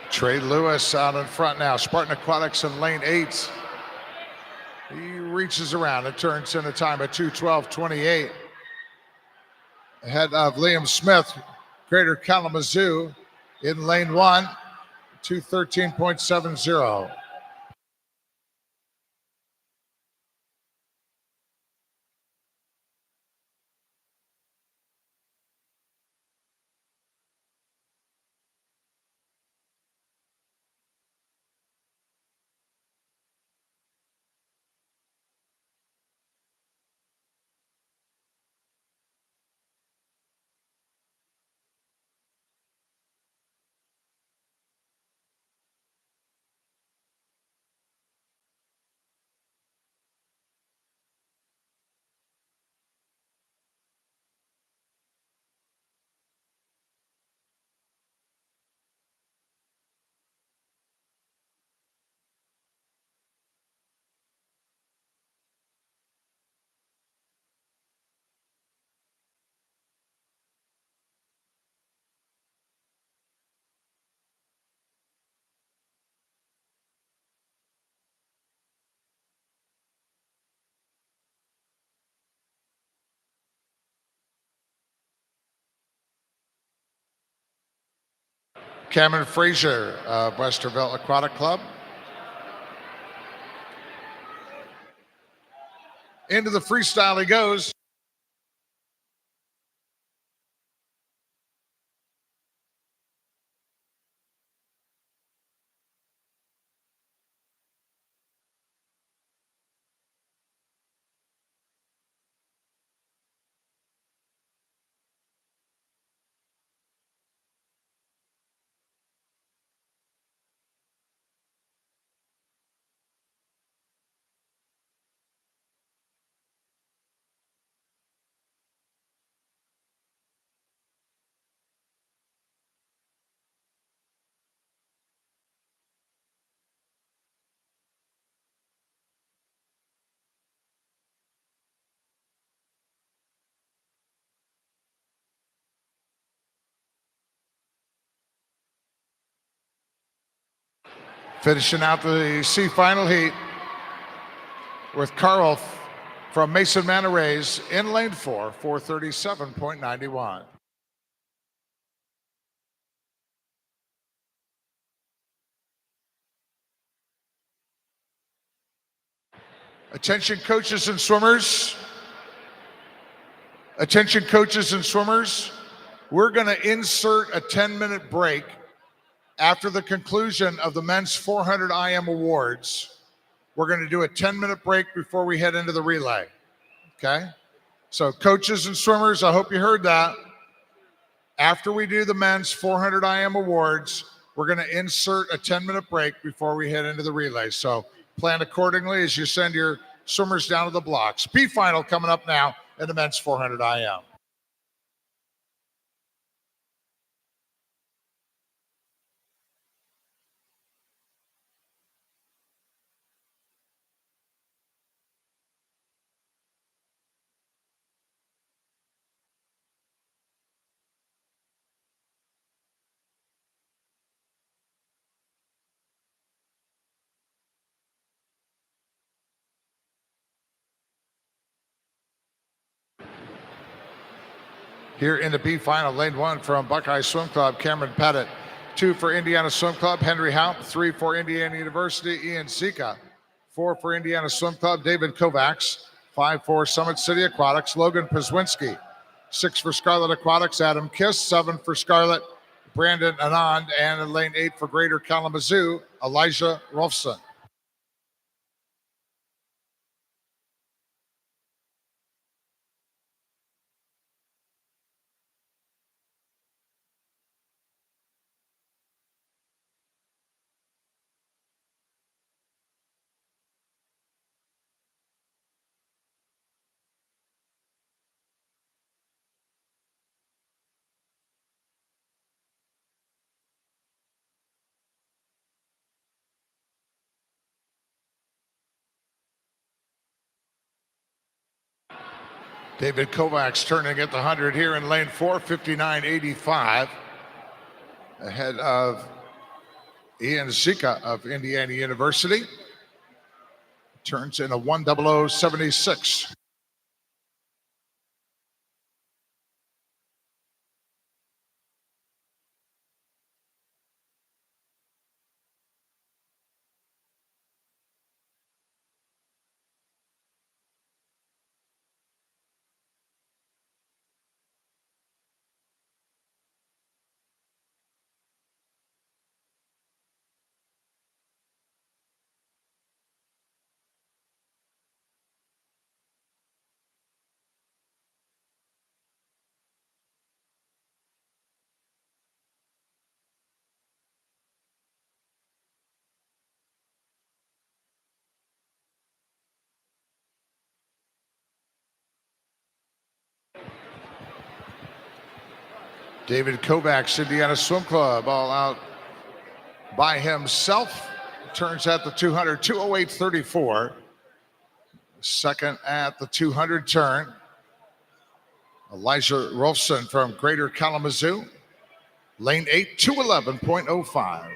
Trey Lewis out in front now. Spartan Aquatics in lane 8. He reaches around and turns in a time of 2:12.28. Ahead of Liam Smith, Greater Kalamazoo in lane 1, 2:13.70. Cameron Fraser of Westerville Aquatic Club. Into the freestyle he goes. Finishing out the C final heat with Carl from Mason Manor Rays in lane 4, 437.91. Attention coaches and swimmers. Attention coaches and swimmers. We're going to insert a 10-minute break after the conclusion of the men's 400 IM awards. We're going to do a 10-minute break before we head into the relay. Okay? So coaches and swimmers, I hope you heard that. After we do the men's 400 IM awards, we're going to insert a 10-minute break before we head into the relay. So plan accordingly as you send your swimmers down to the blocks. P final coming up now in the men's 400 IM. Here in the B final, lane 1 from Buckeye Swim Club, Cameron Pettit. 2 for Indiana Swim Club, Henry Haupt. 3 for Indiana University, Ian Zika. 4 for Indiana Swim Club, David Kovacs. 5 for Summit City Aquatics, Logan Pazwinski. 6 for Scarlet Aquatics, Adam Kiss. 7 for Scarlet, Brandon Anand. And in lane 8 for Greater Kalamazoo, Elijah Rolfson. David Kovacs turning at the 100 here in lane 4, 59.85. Ahead of Ian Zika of Indiana University. Turns in a 1:00.76. David Kovacs, Indiana Swim Club, all out by himself. Turns at the 200, 2:08.34. Second at the 200 turn, Elijah Rolfson from Greater Kalamazoo. Lane 8, 2:11.05.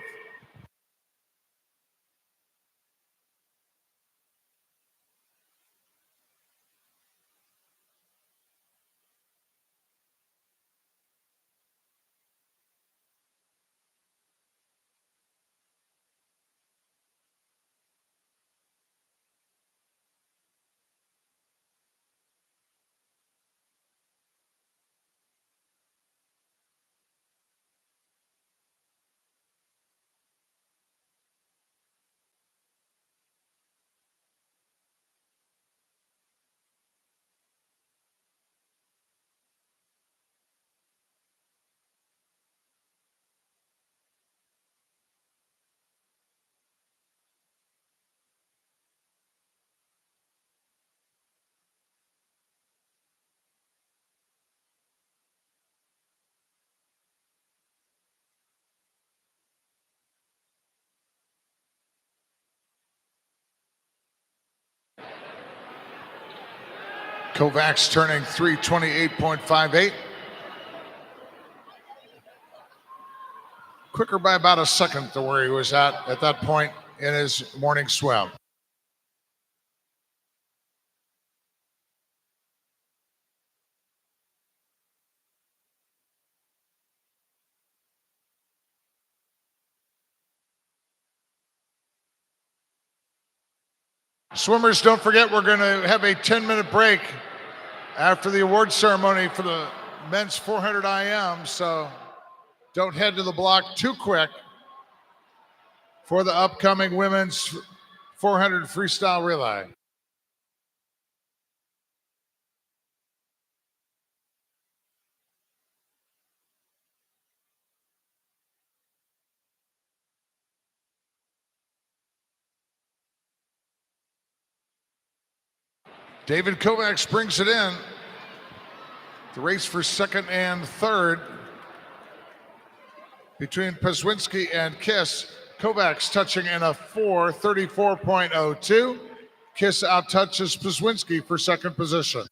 Kovacs turning 3:28.58. quicker by about a second to where he was at that point in his morning swim. Swimmers, don't forget we're going to have a 10-minute break after the award ceremony for the men's 400 IM, so don't head to the block too quick for the upcoming women's 400 freestyle relay. David Kovacs brings it in. The race for second and third between Pazwinski and Kiss. Kovacs touching in a 4:34.02. Kiss out-touches Pazwinski for second position.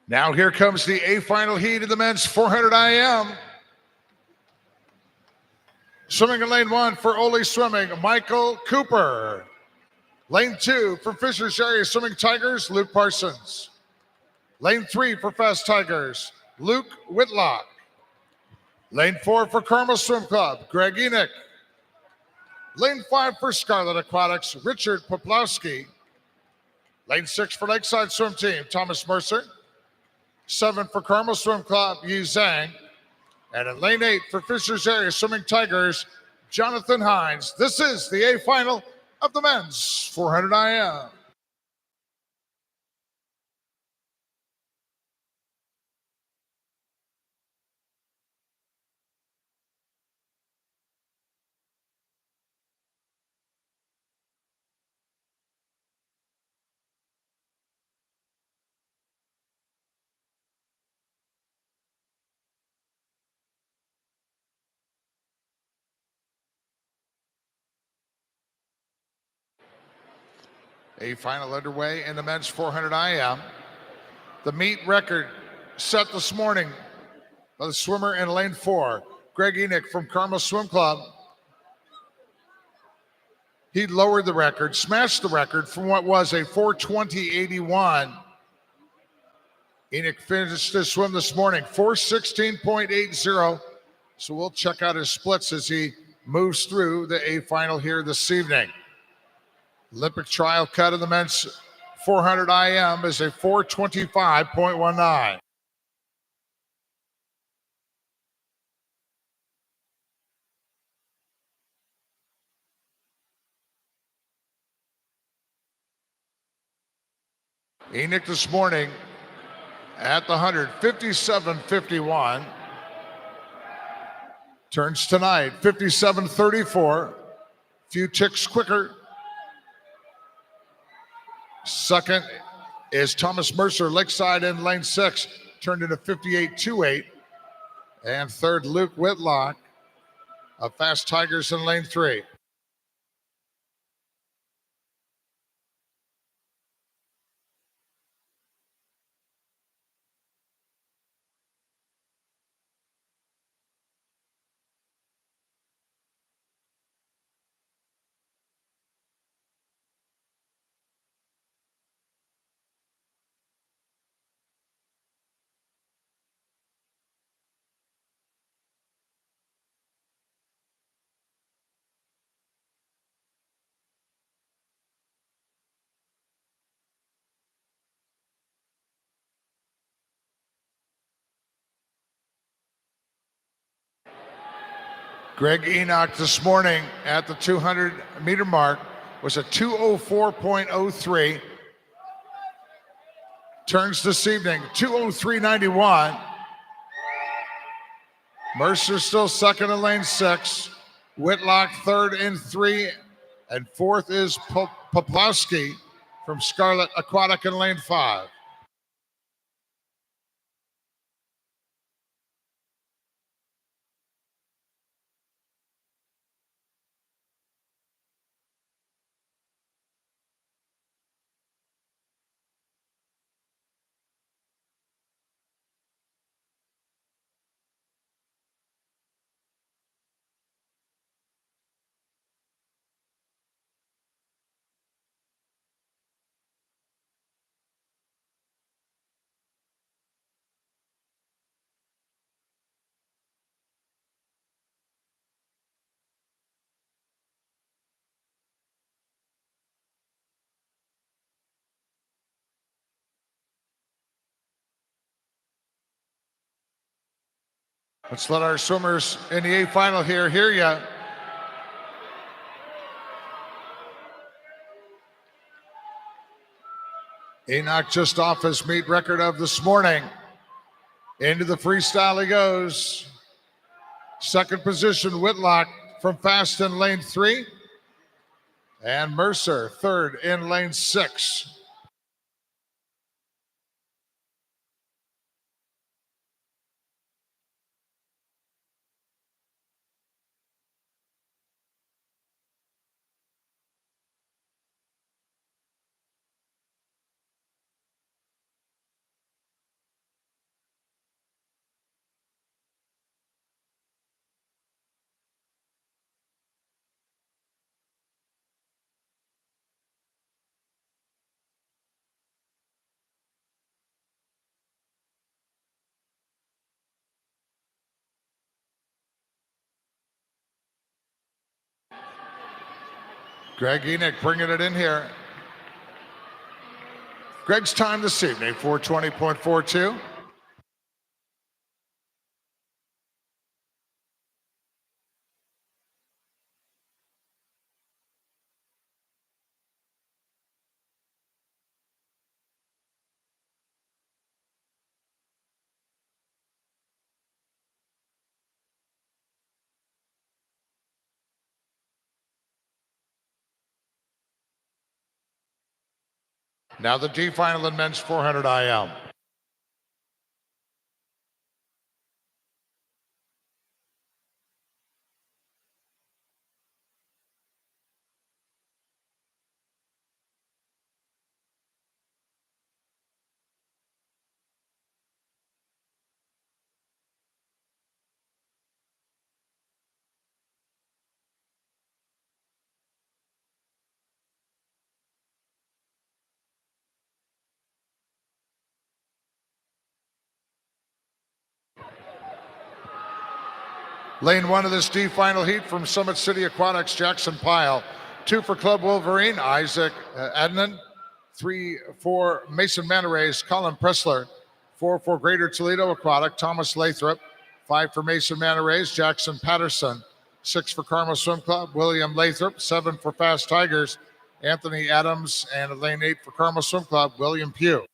Now here comes the A final heat of the men's 400 IM. Swimming in lane 1 for Ole Swimming, Michael Cooper. Lane 2 for Fishers Area Swimming Tigers, Luke Parsons. Lane 3 for Fast Tigers, Luke Whitlock. Lane 4 for Carmel Swim Club, Greg Enoch. Lane 5 for Scarlet Aquatics, Richard Poplowski. Lane 6 for Lakeside Swim Team, Thomas Mercer. 7 for Carmel Swim Club, Yi Zhang. And in lane 8 for Fishers Area Swimming Tigers, Jonathan Hines. This is the A final of the men's 400 IM. A final underway in the men's 400 IM. The meet record set this morning by the swimmer in lane 4, Greg Enoch from Carmel Swim Club. He lowered the record, smashed the record from what was a 4:20.81. Enoch finished his swim this morning, 4:16.80. So we'll check out his splits as he moves through the A final here this evening. Olympic trial cut of the men's 400 IM is a 4:25.19. Enoch this morning at the 100, 57.51. Turns tonight, 57.34. Few ticks quicker. Second is Thomas Mercer, Lakeside in lane 6, turned into 58.28. And third, Luke Whitlock of Fast Tigers in lane 3. Greg Enoch this morning at the 200-meter mark was a 2:04.03. Turns this evening, 2:03.91. Mercer still second in lane 6. Whitlock third in 3. And fourth is Poplowski from Scarlet Aquatic in lane 5. Let's let our swimmers in the A final here hear ya. Enoch just off his meet record of this morning. Into the freestyle he goes. Second position, Whitlock from fast in lane 3. And Mercer, third in lane 6. Greg Enoch bringing it in here. Greg's time this evening, 4:20.42. Now the D final in men's 400 IL. Lane 1 of this D final heat from Summit City Aquatics, Jackson Pyle. 2 for Club Wolverine, Isaac Adnan. 3 for Mason Manarays, Colin Pressler. 4 for Greater Toledo Aquatic, Thomas Lathrop. 5 for Mason Manarays, Jackson Patterson. 6 for Carmel Swim Club, William Lathrop. 7 for Fast Tigers, Anthony Adams. And lane 8 for Carmel Swim Club, William Pugh.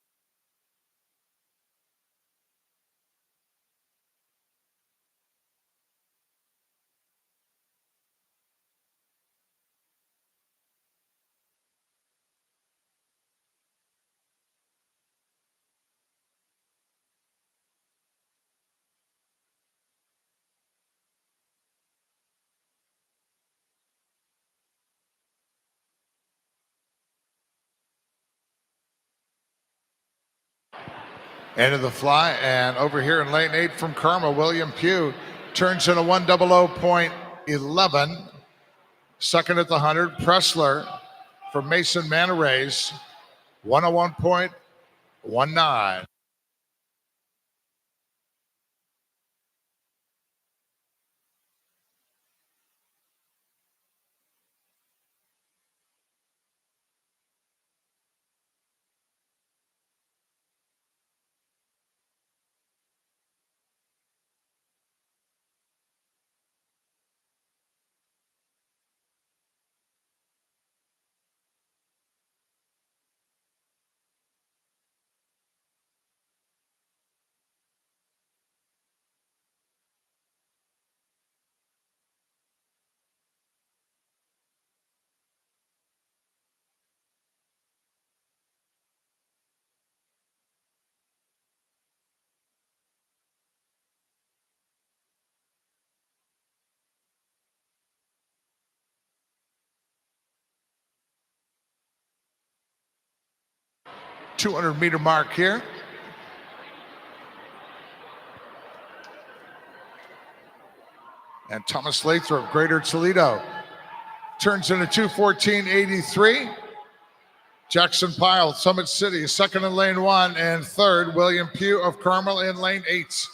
End of the fly, and over here in lane 8 from Carmel, William Pugh turns in a 1:00.11. Second at the 100, Pressler from Mason Manarays, 101.19. .200-meter mark here. And Thomas Lathrop, Greater Toledo, turns in a 2:14.83. Jackson Pyle, Summit City, second in lane 1, and third, William Pugh of Carmel in lane 8.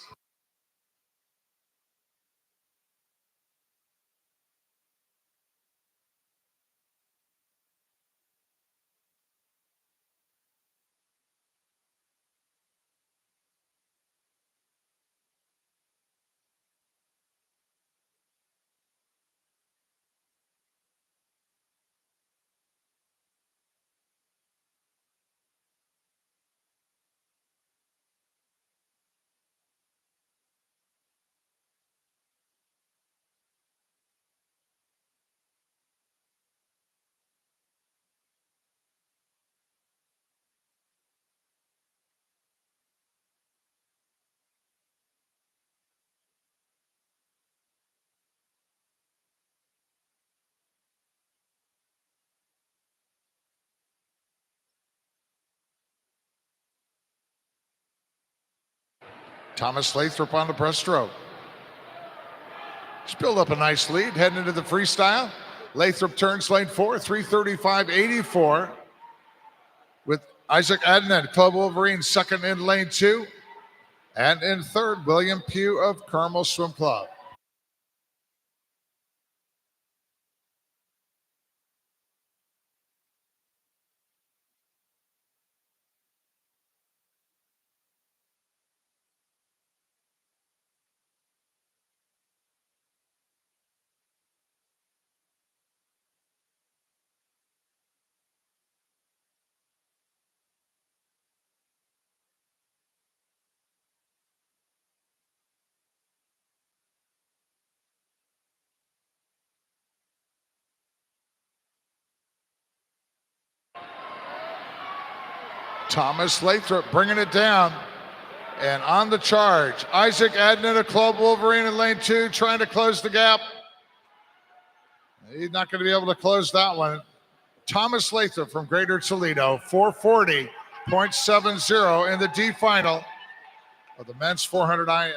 Thomas Lathrop on the breaststroke. He's built up a nice lead heading into the freestyle. Lathrop turns lane 4, 3:35.84, with Isaac Adnan, Club Wolverine, second in lane 2. And in third, William Pugh of Carmel Swim Club. Thomas Lathrop bringing it down. And on the charge, Isaac Adnan of Club Wolverine in lane 2, trying to close the gap. He's not going to be able to close that one. Thomas Lathrop from Greater Toledo, 440.70 in the D final of the men's 400 IM.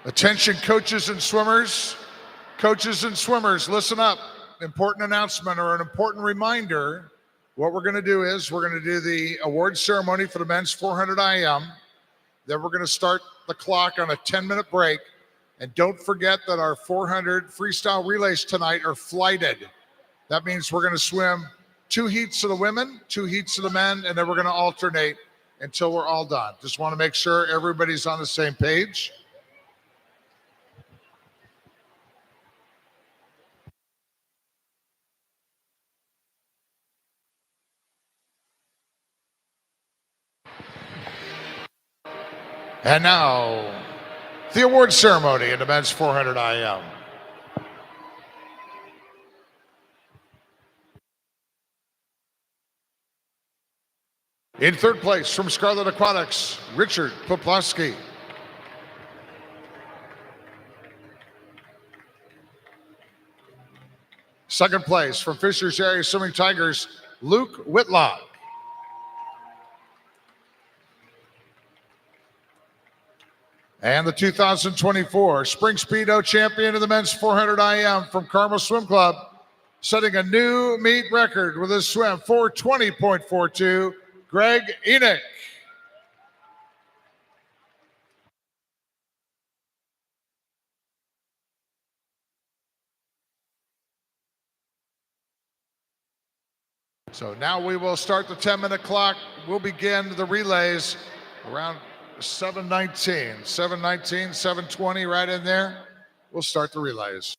Attention coaches and swimmers. Coaches and swimmers, listen up. Important announcement or an important reminder. What we're going to do is we're going to do the award ceremony for the men's 400 IM. Then we're going to start the clock on a 10-minute break. And don't forget that our 400 freestyle relays tonight are flighted. That means we're going to swim 2 heats of the women, 2 heats of the men, and then we're going to alternate until we're all done. Just want to make sure everybody's on the same page. And now, the award ceremony in the men's 400 IM. In third place from Scarlet Aquatics, Richard Poplawski. Second place from Fishers Area Swimming Tigers, Luke Whitlock. And the 2024 Spring Speedo champion of the men's 400 IM from Carmel Swim Club, setting a new meet record with his swim, 420.42, Greg Enoch. So now we will start the 10-minute clock. We'll begin the relays around 7:19, 7:20, right in there. We'll start the relays.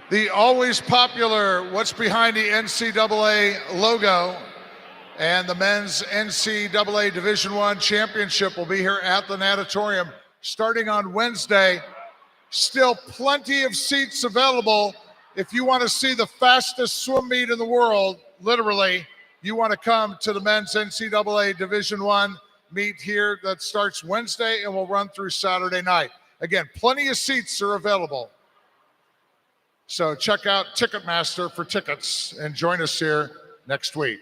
The always popular What's Behind the NCAA logo and the men's NCAA Division I championship will be here at the Natatorium starting on Wednesday. Still plenty of seats available. If you want to see the fastest swim meet in the world, literally, you want to come to the men's NCAA Division I meet here that starts Wednesday and will run through Saturday night. Again, plenty of seats are available. So check out Ticketmaster for tickets and join us here next week.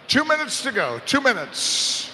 Two minutes to go. 2 minutes.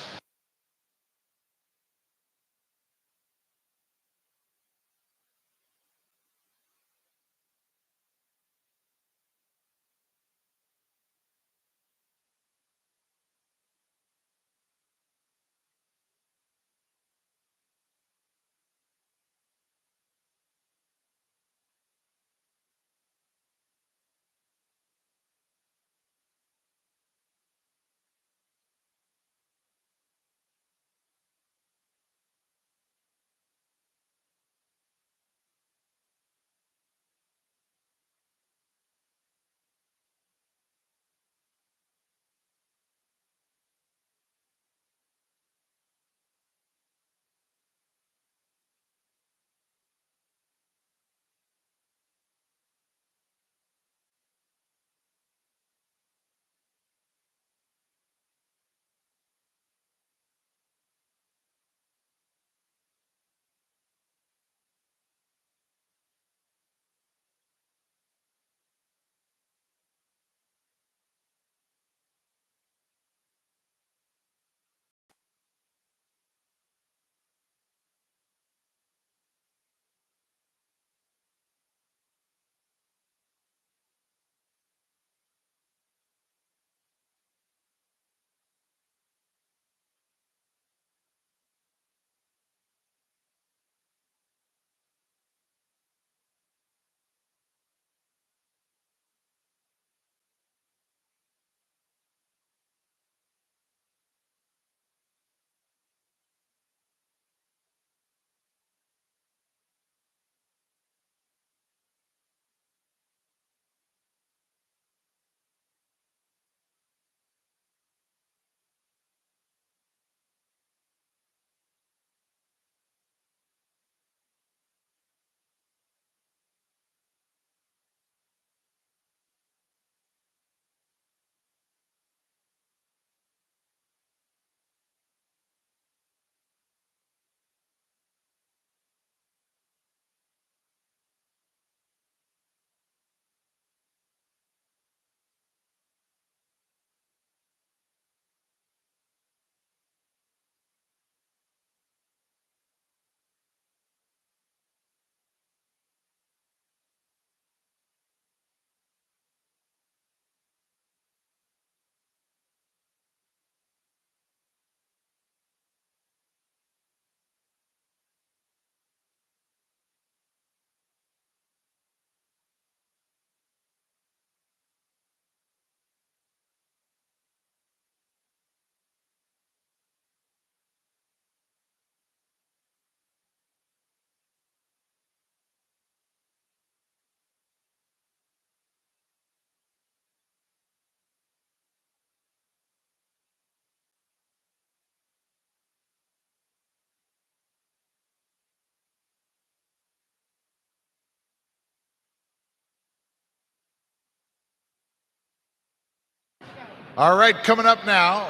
All right, coming up now,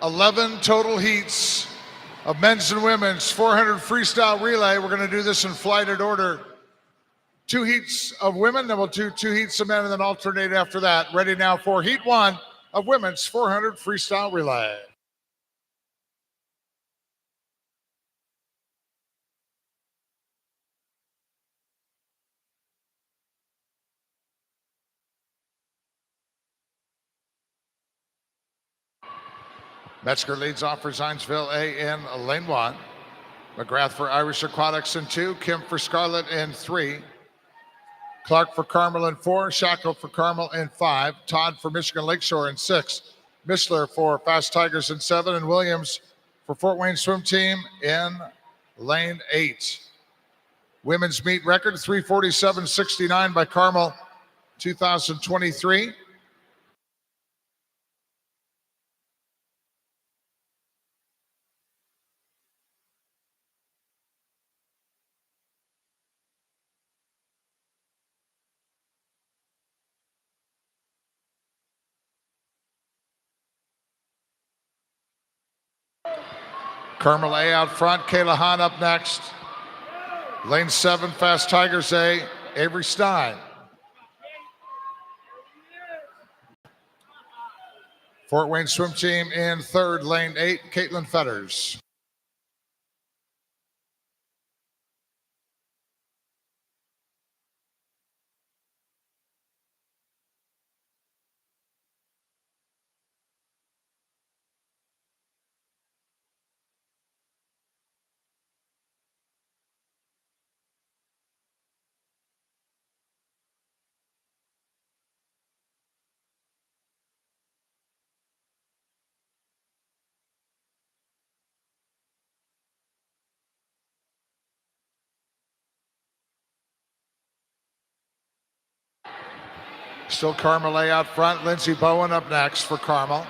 11 total heats of men's and women's 400 freestyle relay. We're going to do this in flighted order. 2 heats of women, then we'll do 2 heats of men, and then alternate after that. Ready now for heat 1 of women's 400 freestyle relay. Metzger leads off for Zionsville A in lane 1. McGrath for Irish Aquatics in 2. Kim for Scarlet in 3. Clark for Carmel in 4. Shackle for Carmel in 5. Todd for Michigan Lakeshore in 6. Mishler for Fast Tigers in 7. And Williams for Fort Wayne Swim Team in lane 8. Women's meet record 347.69 by Carmel 2023. Carmel A out front, Kayla Hahn up next. Lane 7, Fast Tigers A, Avery Stein. Fort Wayne Swim Team in 3rd, lane 8, Caitlin Fetters. Still Carmel A out front, Lindsey Bowen up next for Carmel.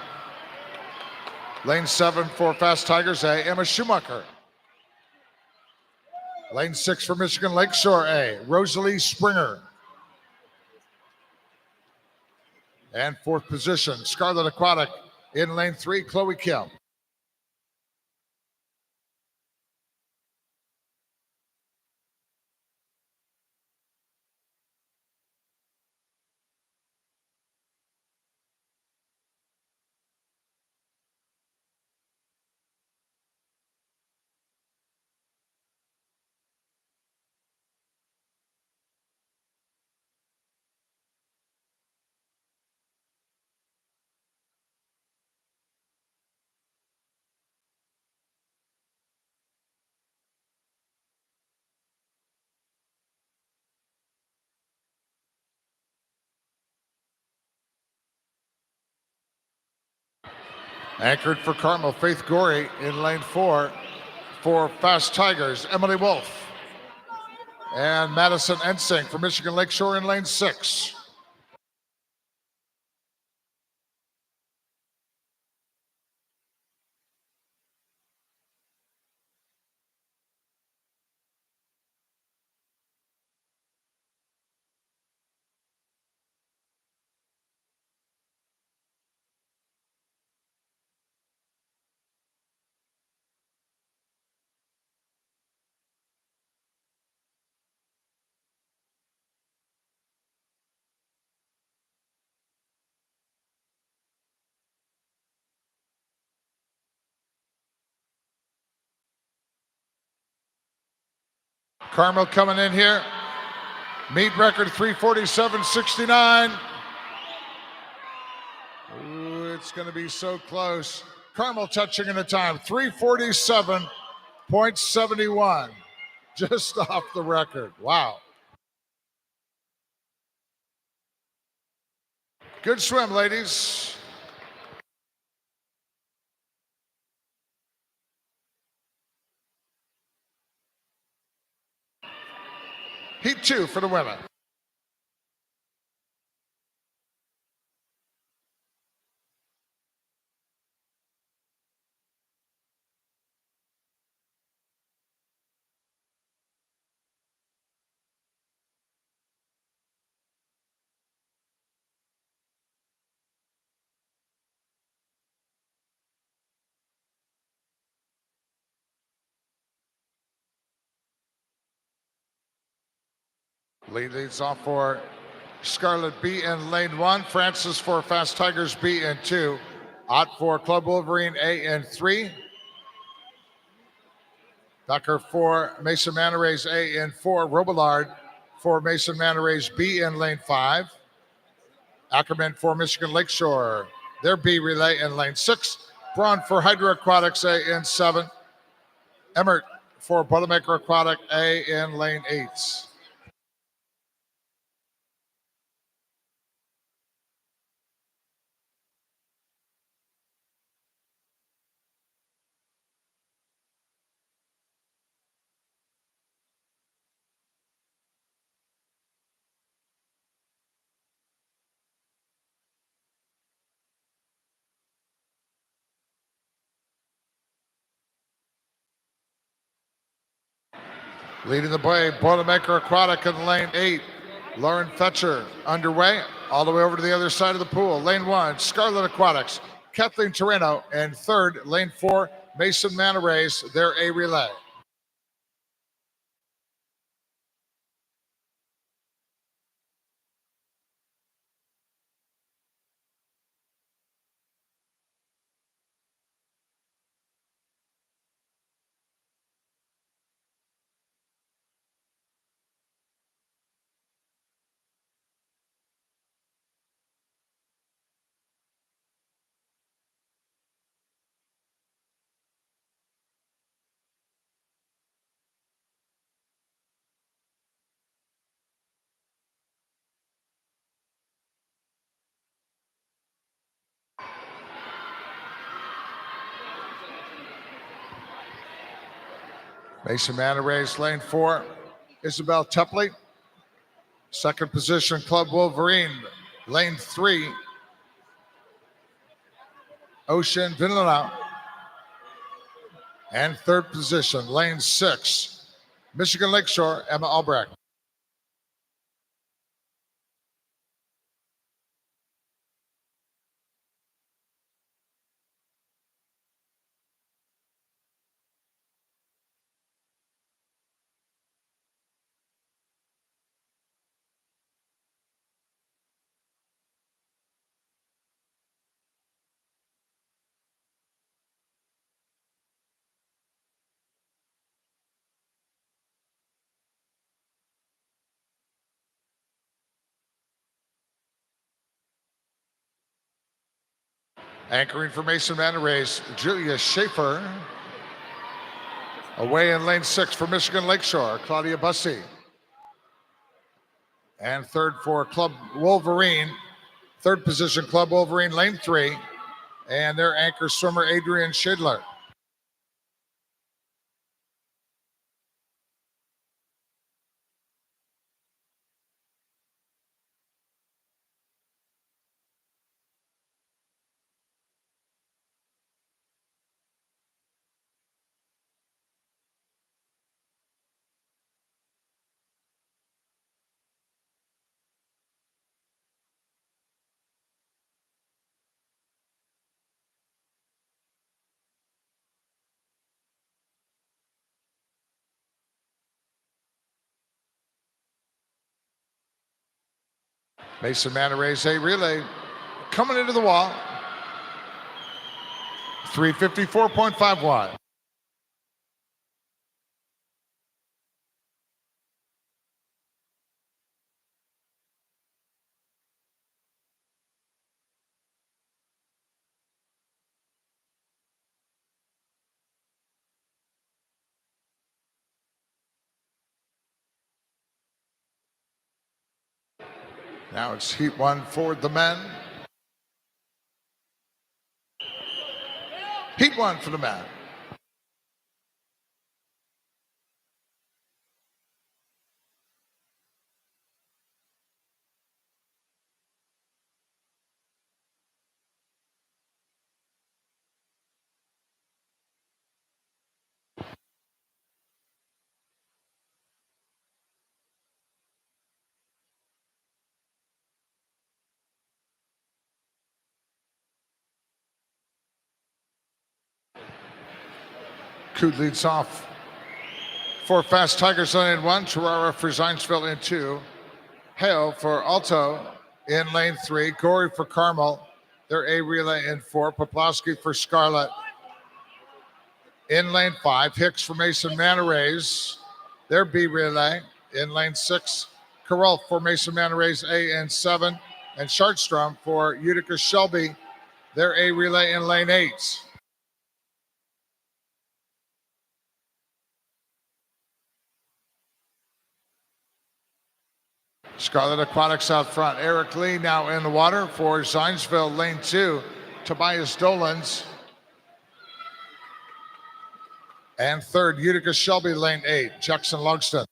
Lane 7 for Fast Tigers A, Emma Schumacher. Lane 6 for Michigan Lakeshore A, Rosalie Springer. And 4th position, Scarlet Aquatic in lane 3, Chloe Kim. Anchored for Carmel, Faith Gorey in lane 4. For Fast Tigers, Emily Wolf. And Madison Ensing for Michigan Lakeshore in lane 6. Carmel coming in here. Meet record 347.69. Ooh, it's going to be so close. Carmel touching in the time, 347.71. Just off the record. Wow. Good swim, ladies. Heat 2 for the women. Lead leads off for Scarlet B in lane 1. Francis for Fast Tigers B in 2. Ott for Club Wolverine A in 3. Becker for Mason Manarays A in 4. Robillard for Mason Manarays B in lane 5. Ackerman for Michigan Lakeshore, their B relay in lane 6. Braun for Hydro Aquatics A in 7. Emmert for Boilermaker Aquatic A in lane 8. Leading the way, Boilermaker Aquatic in lane 8. Lauren Fetcher underway, all the way over to the other side of the pool. Lane 1, Scarlet Aquatics, Kathleen Torino, and third, lane 4, Mason Manarays, their A relay. Mason Manarays, lane 4, Isabel Tepley. Second position, Club Wolverine, lane 3, Ocean Vinilana. And third position, lane 6, Michigan Lakeshore, Emma Albrecht. Anchoring for Mason Manarays, Julia Schaefer. Away in lane 6 for Michigan Lakeshore, Claudia Bussey. And third for Club Wolverine, third position, Club Wolverine, lane 3. And their anchor swimmer, Adrian Schindler. Mason Manarays A relay coming into the wall. 354.51. Now it's heat 1 for the men. Heat 1 for the men. Coot leads off for Fast Tigers in 1, Terrara for Zionsville in 2. Hale for Alto in lane 3. Gory for Carmel. Their A relay in 4. Poplowski for Scarlet in lane 5. Hicks for Mason Manarays. Their B relay in lane 6. Carell for Mason Manarays A in 7. And Shartstrom for Utica Shelby. Their A relay in lane 8. Scarlet Aquatics out front. Eric Lee now in the water for Zionsville, lane 2. Tobias Dolans. And third, Utica Shelby, lane 8. Jackson Logston.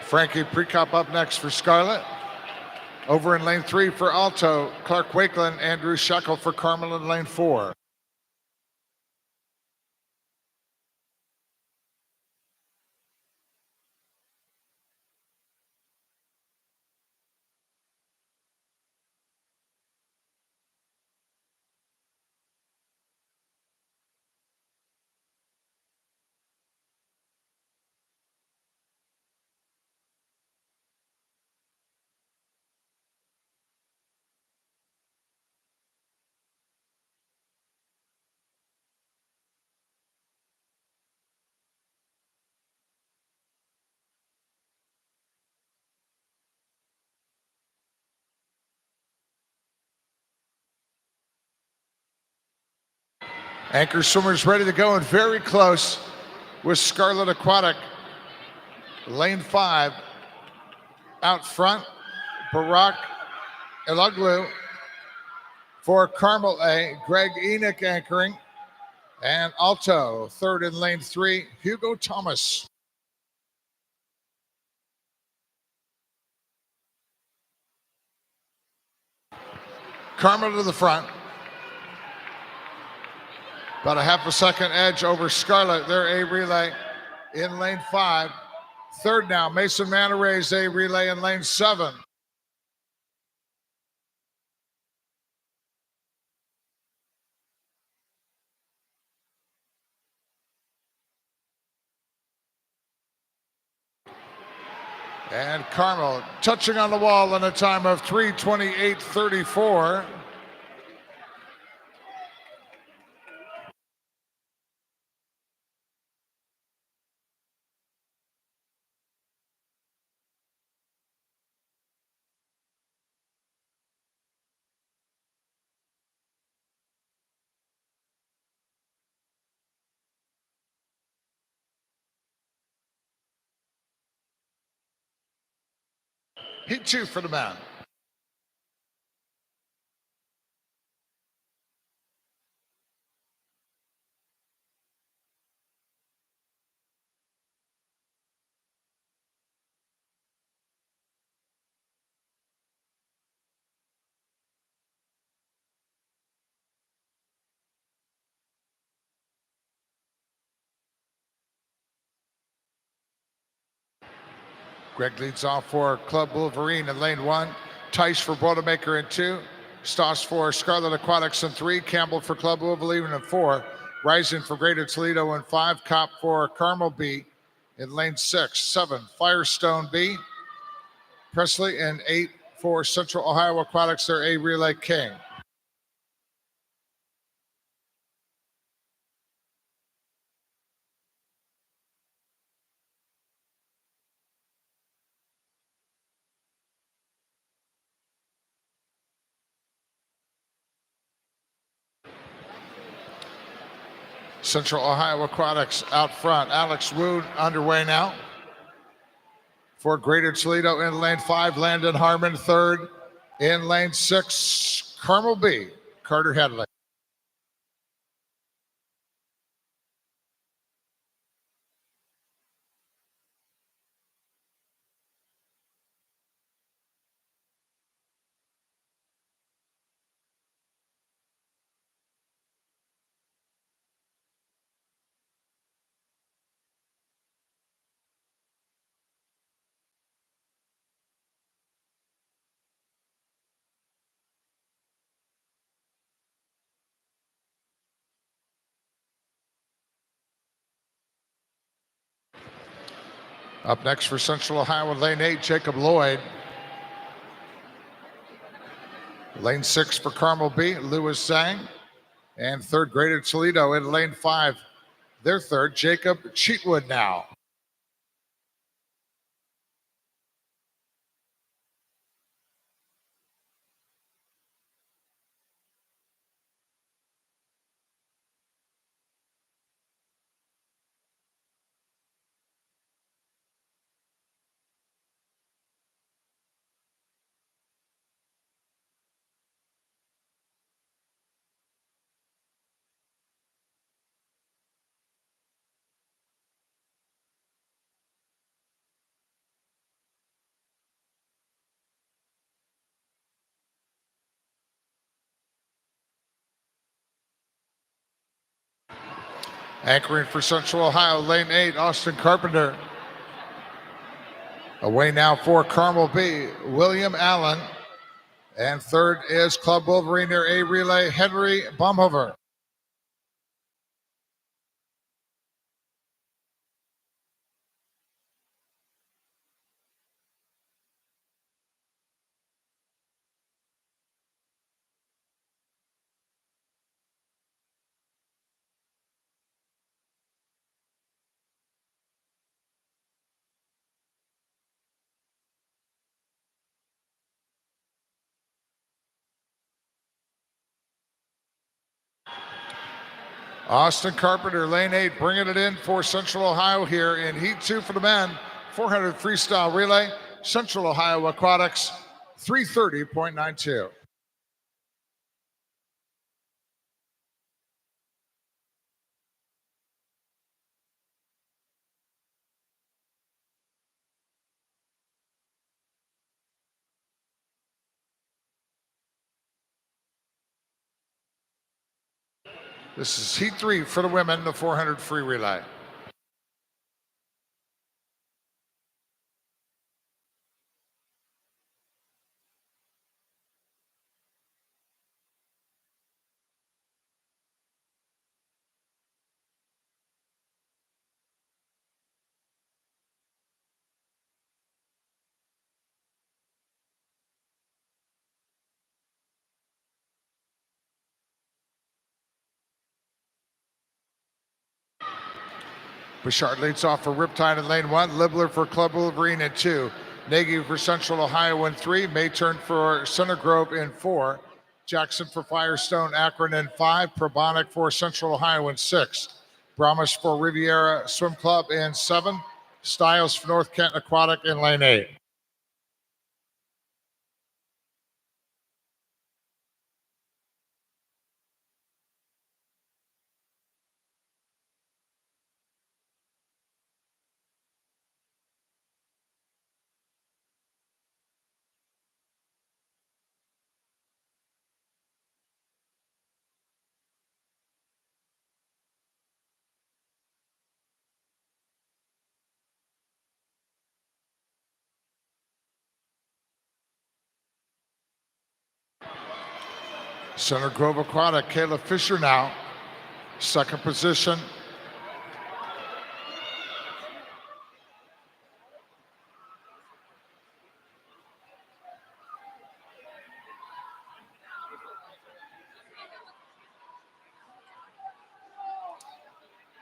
Frankie Precop up next for Scarlet. Over in lane 3 for Alto, Clark Wakeland, Andrew Shekel for Carmel in lane 4. Anchor swimmers ready to go and very close with Scarlet Aquatic. Lane 5 out front, Barack Eluglu for Carmel A, Greg Enoch anchoring, and Alto third in lane 3, Hugo Thomas. Carmel to the front. About a half a second edge over Scarlet. Their A relay in lane 5. Third now, Mason Manaray's A relay in lane 7. And Carmel touching on the wall in a time of 3:28.34. Heat 2 for the man. Greg leads off for Club Wolverine in lane 1. Tice for Boilermaker in 2. Stoss for Scarlet Aquatics in 3. Campbell for Club Wolverine in 4. Rising for Greater Toledo in 5. Cop for Carmel B in lane 6. 7. Firestone B. Presley in 8 for Central Ohio Aquatics, their A relay king. Central Ohio Aquatics out front. Alex Wood underway now. For Greater Toledo in lane 5, Landon Harmon third. In lane 6, Carmel B, Carter Headley. Up next for Central Ohio in lane 8, Jacob Lloyd. Lane 6 for Carmel B, Lewis Zhang. And third grader Toledo in lane 5. Their third, Jacob Cheatwood now. Anchoring for Central Ohio, lane 8, Austin Carpenter. Away now for Carmel B, William Allen. And third is Club Wolverine near A relay, Henry Baumhover. Austin Carpenter, lane 8, bringing it in for Central Ohio here in Heat 2 for the men. 400 freestyle relay, Central Ohio Aquatics, 330.92. This is Heat 3 for the women, the 400 free relay. Bouchard leads off for Riptide in lane 1, Libler for Club Wolverine in 2, Nagy for Central Ohio in 3, Mayturn for Center Grove in 4, Jackson for Firestone Akron in 5, Probonic for Central Ohio in 6, Brahmas for Riviera Swim Club in 7, Styles for North Kent Aquatic in lane 8. Center Grove Aquatic, Kayla Fisher now, second position.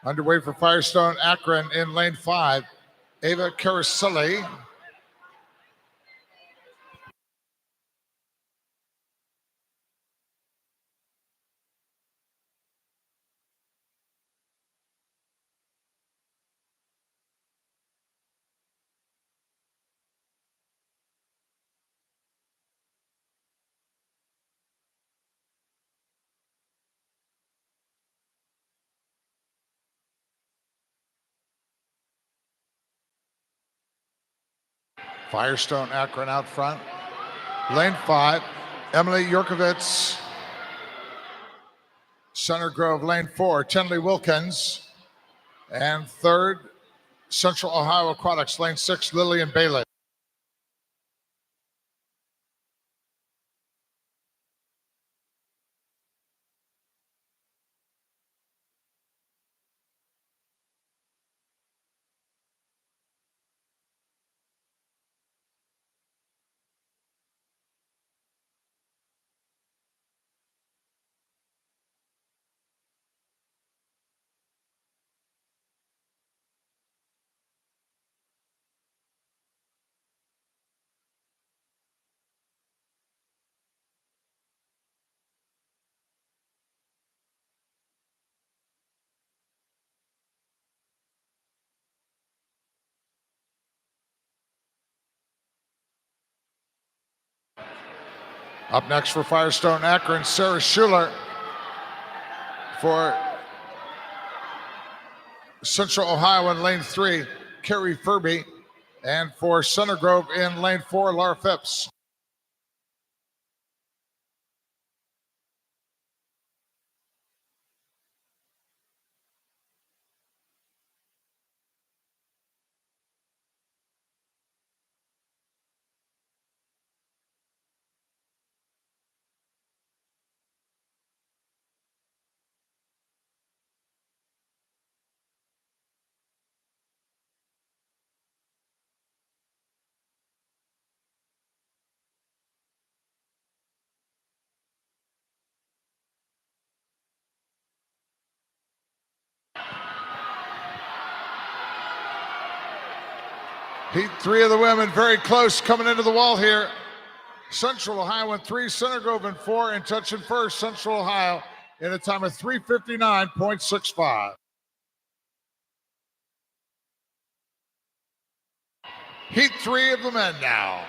Underway for Firestone Akron in lane 5, Ava Caraselli. Firestone Akron out front. Lane 5, Emily Yorkovitz. Center Grove, lane 4, Tenley Wilkins. And third, Central Ohio Aquatics, lane 6, Lillian Bailey. Up next for Firestone Akron, Sarah Schuler. For Central Ohio in lane 3, Carrie Furby. And for Center Grove in lane 4, Laura Phipps. Heat 3 of the women very close coming into the wall here. Central Ohio in 3, Center Grove in 4, and touching first, Central Ohio in a time of 3:59.65. Heat 3 of the men now.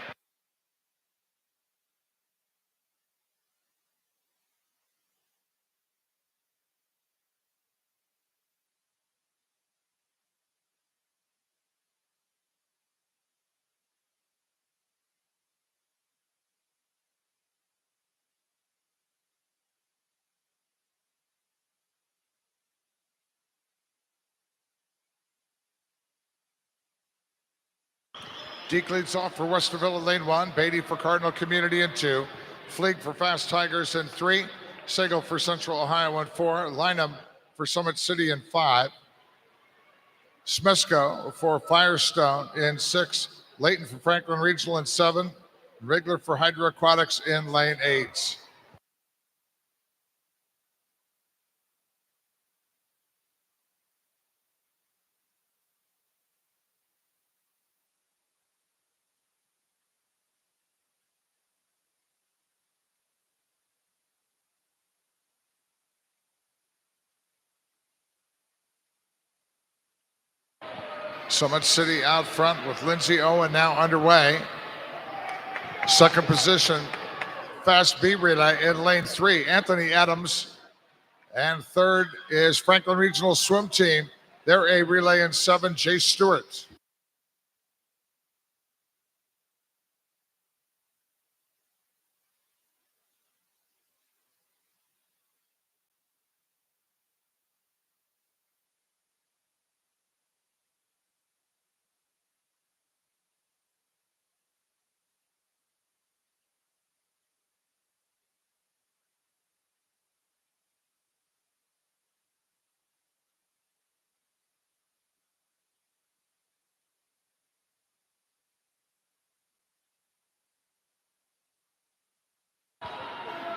Deke leads off for Westerville in lane 1, Beatty for Cardinal Community in 2, Fleeg for Fast Tigers in 3, Sagal for Central Ohio in 4, Lynham for Summit City in 5, Smesko for Firestone in 6, Layton for Franklin Regional in 7, Rigler for Hydro Aquatics in lane 8. Summit City out front with Lindsay Owen now underway. Second position, Fast B relay in lane 3, Anthony Adams. And third is Franklin Regional Swim Team. They're a relay in 7, Jay Stewart.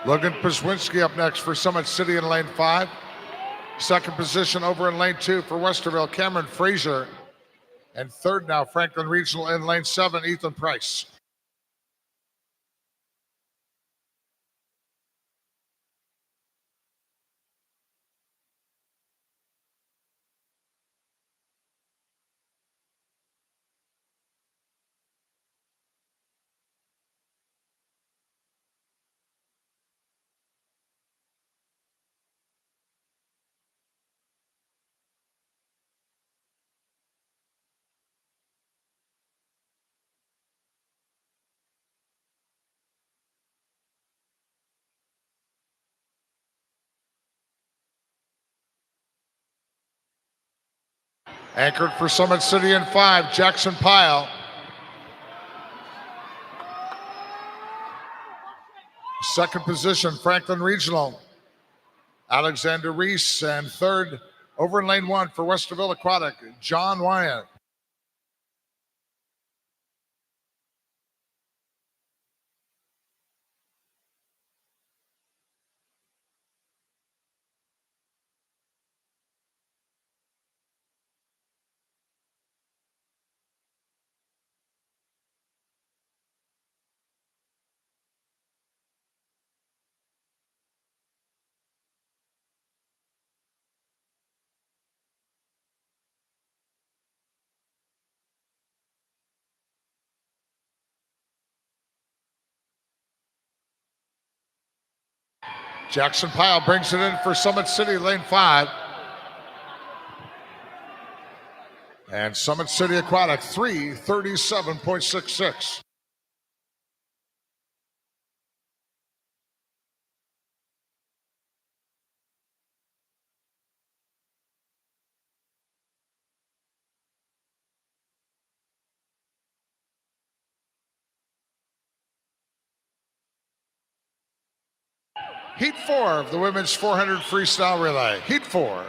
Logan Pazwinski up next for Summit City in lane 5. Second position over in lane 2 for Westerville, Cameron Frazier. And third now, Franklin Regional in lane 7, Ethan Price. Anchored for Summit City in 5, Jackson Pyle. Second position, Franklin Regional, Alexander Reese. And third, over in lane 1 for Westerville Aquatic, John Wyatt. Jackson Pyle brings it in for Summit City, lane 5. And Summit City Aquatic, 3:37.66. Heat 4 of the women's 400 freestyle relay. Heat 4.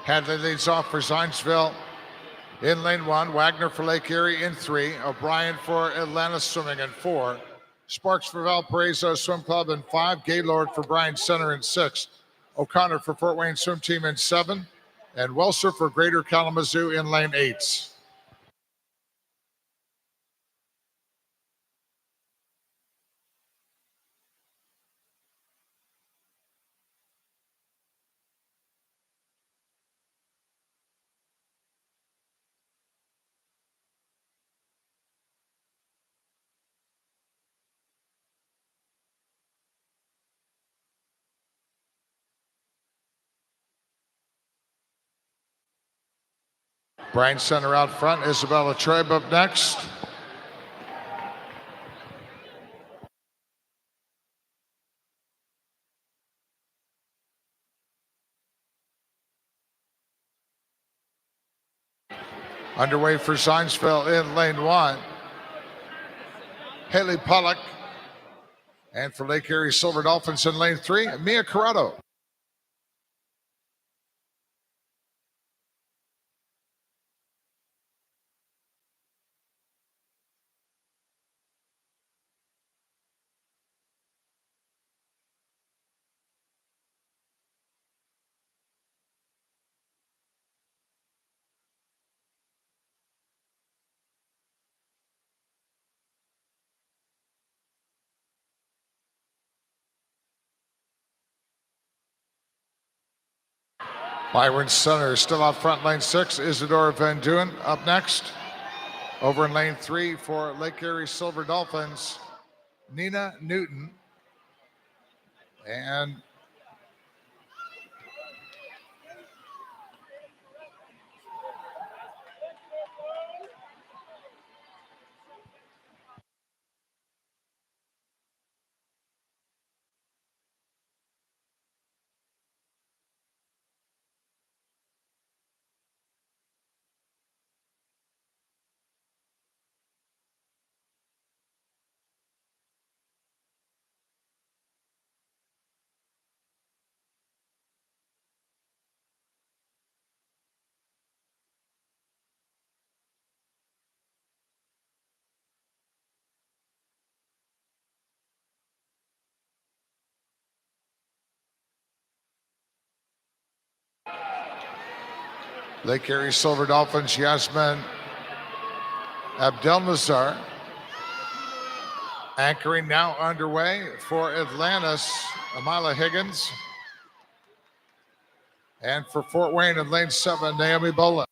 Hadley leads off for Zionsville in lane 1. Wagner for Lake Erie in 3. O'Brien for Atlanta Swimming in 4. Sparks for Valparaiso Swim Club in 5. Gaylord for Bryan Center in 6. O'Connor for Fort Wayne Swim Team in 7. And Welser for Greater Kalamazoo in lane 8. Bryan Center out front. Isabella Tribe up next. Underway for Zionsville in lane 1. Haley Pollock. And for Lake Erie Silver Dolphins in lane 3, Mia Corrado. Byron Center still out front, lane 6. Isadora Van Duyn up next. Over in lane 3 for Lake Erie Silver Dolphins, Nina Newton. And Lake Erie Silver Dolphins, Yasmin Abdelnazar. Anchoring now underway for Atlantis, Amila Higgins. And for Fort Wayne in lane 7, Naomi Boland.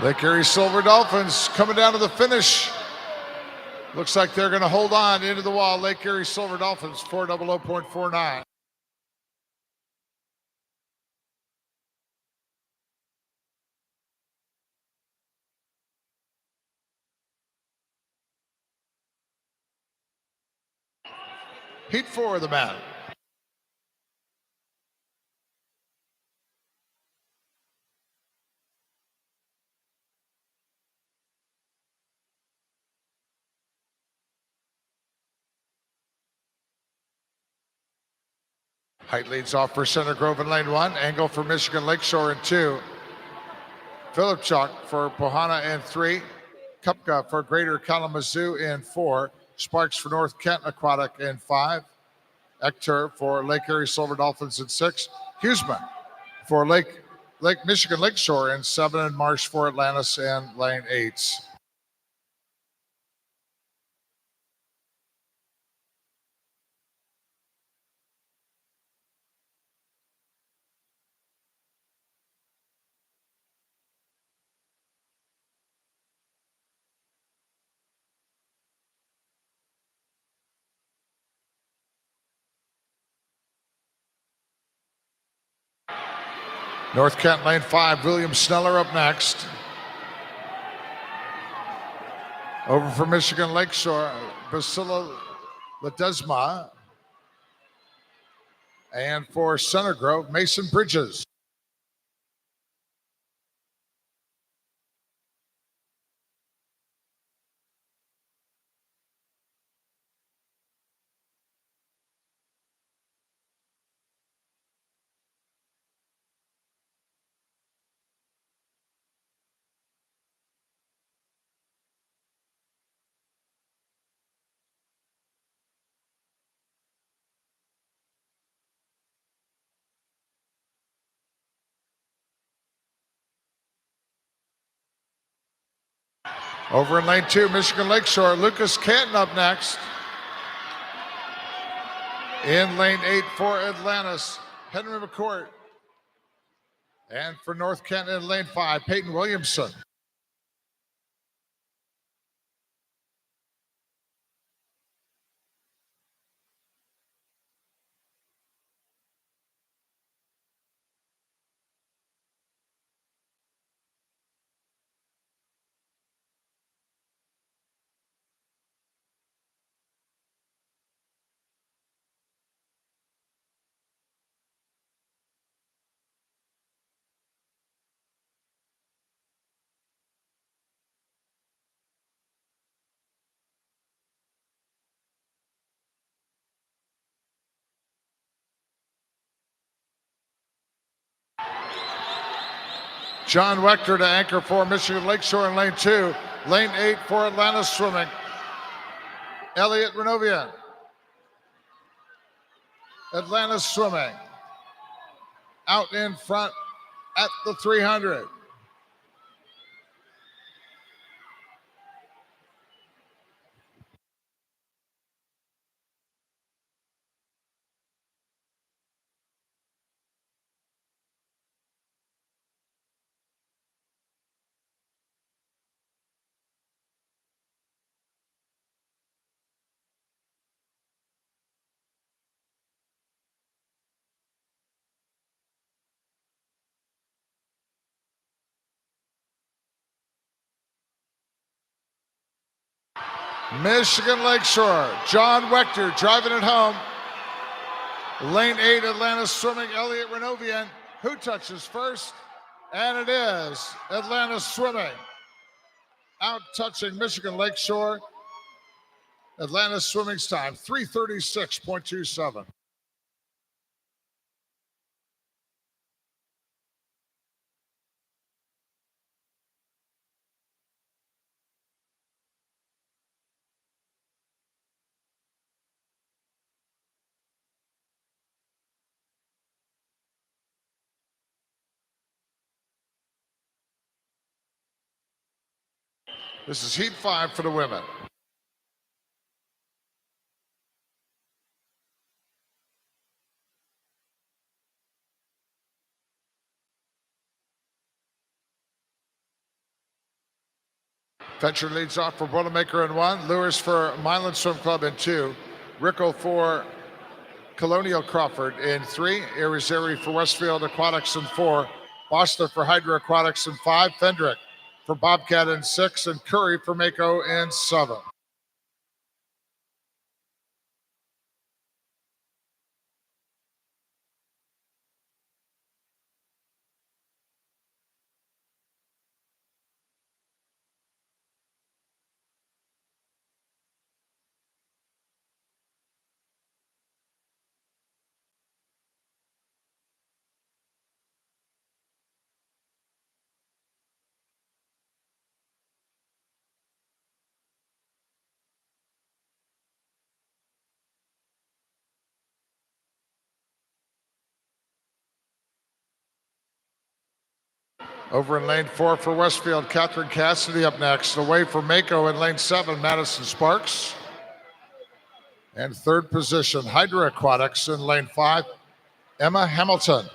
Lake Erie Silver Dolphins coming down to the finish. Looks like they're going to hold on into the wall. Lake Erie Silver Dolphins, 400.49. Heat 4 of the men. Height leads off for Center Grove in lane 1. Angle for Michigan Lakeshore in 2. Philipchuk for Pohana in 3. Kupka for Greater Kalamazoo in 4. Sparks for North Kent Aquatic in 5. Ector for Lake Erie Silver Dolphins in 6. Huseman for Lake Michigan Lakeshore in 7. And Marsh for Atlantis in lane 8. North Kent lane 5, William Sneller up next. Over for Michigan Lakeshore, Basila Ledesma. And for Center Grove, Mason Bridges. Over in lane 2, Michigan Lakeshore, Lucas Canton up next. In lane 8 for Atlantis, Henry McCourt. And for North Kent in lane 5, Peyton Williamson. John Wechter to anchor for Michigan Lakeshore in lane 2. Lane 8 for Atlantis Swimming, Elliot Renovian. Atlantis Swimming out in front at the 300. Michigan Lakeshore, John Wechter driving it home. Lane 8, Atlantis Swimming, Elliot Renovian. Who touches first? And it is Atlantis Swimming. Out touching Michigan Lakeshore. Atlantis Swimming's time, 3:36.27. This is Heat 5 for the women. Fetcher leads off for Boilermaker in 1. Lewis for Milan Swim Club in 2. Rickle for Colonial Crawford in 3. Irizarry for Westfield Aquatics in 4. Boston for Hydra Aquatics in 5. Fendrick for Bobcat in 6. And Curry for Mako in 7. Over in lane 4 for Westfield, Catherine Cassidy up next. Away for Mako in lane 7, Madison Sparks. And third position, Hydra Aquatics in lane 5, Emma Hamilton.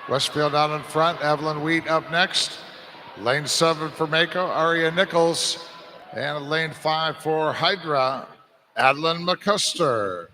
Westfield out in front, Evelyn Wheat up next. Lane 7 for Mako, Aria Nichols. And lane 5 for Hydra, Adeline McCuster.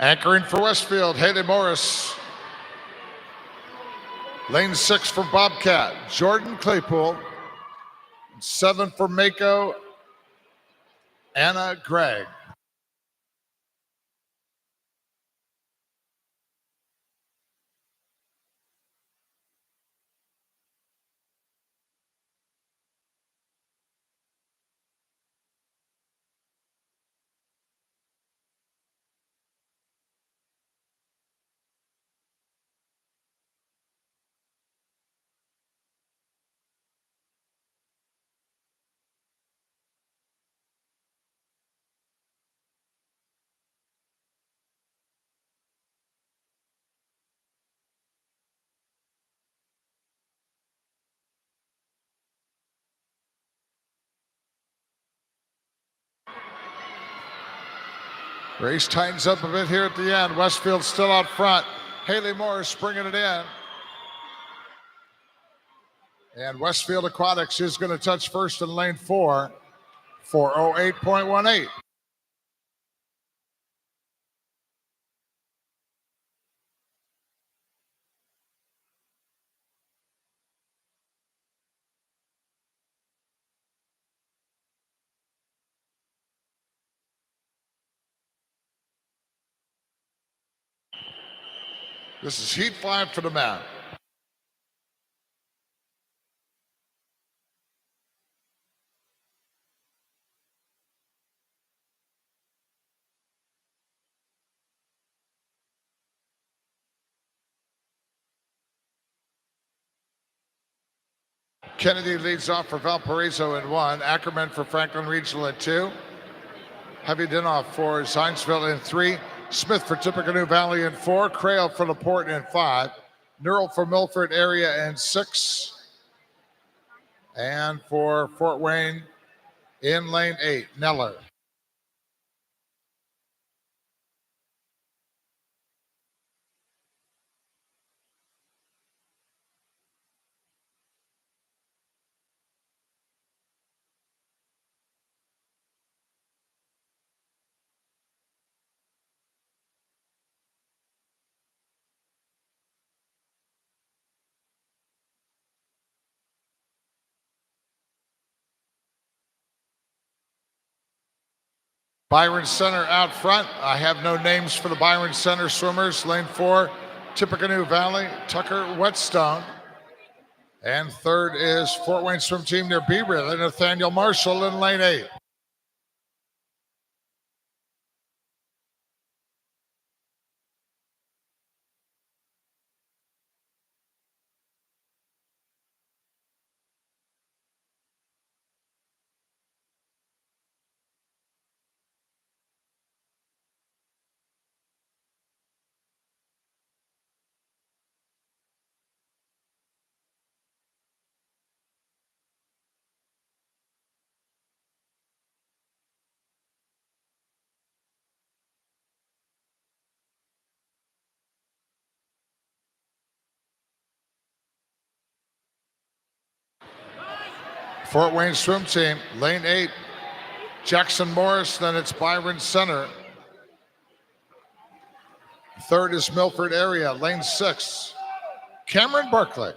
Anchoring for Westfield, Haley Morris. Lane 6 for Bobcat, Jordan Claypool. 7 for Mako, Anna Gregg. Race tightens up a bit here at the end. Westfield still out front. Haley Morris bringing it in. And Westfield Aquatics is going to touch first in lane 4, 4:08.18. This is heat 5 for the man. Kennedy leads off for Valparaiso in 1. Ackerman for Franklin Regional in 2. Heavy Dinoff for Zionsville in 3. Smith for Tippecanoe Valley in 4. Crail for LaPorte in 5. Neural for Milford area in 6. And for Fort Wayne in lane 8, Neller. Byron Center out front. I have no names for the Byron Center swimmers. Lane 4, Tippecanoe Valley, Tucker Whetstone. And third is Fort Wayne swim team near Beaver, Nathaniel Marshall in lane 8. Fort Wayne swim team, lane 8, Jackson Morris, then it's Byron Center. Third is Milford area, lane 6, Cameron Barkley.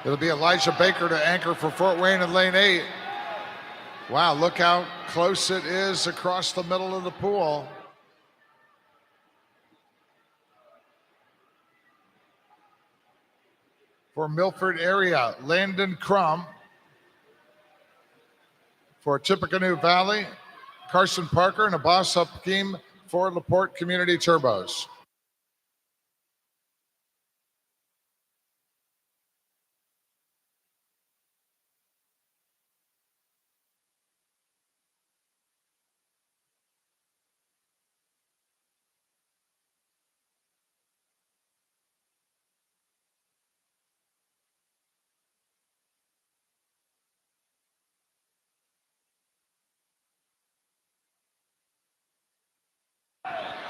It'll be Elijah Baker to anchor for Fort Wayne in lane 8. Wow, look how close it is across the middle of the pool. For Milford area, Landon Crum. For Tippecanoe Valley, Carson Parker and Abbas Hakim for LaPorte Community Turbos.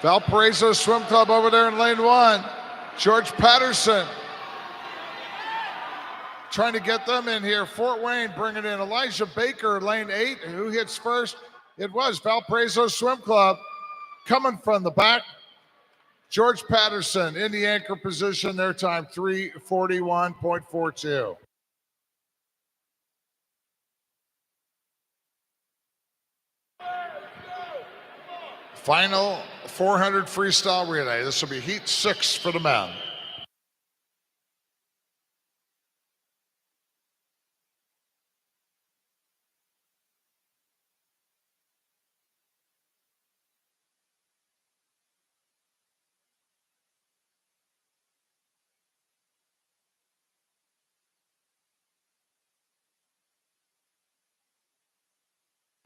Valparaiso Swim Club over there in lane 1. George Patterson trying to get them in here. Fort Wayne bringing in Elijah Baker, lane 8. Who hits first? It was Valparaiso Swim Club coming from the back. George Patterson in the anchor position. Their time 3:41.42. Final 400 freestyle relay. This will be heat 6 for the men.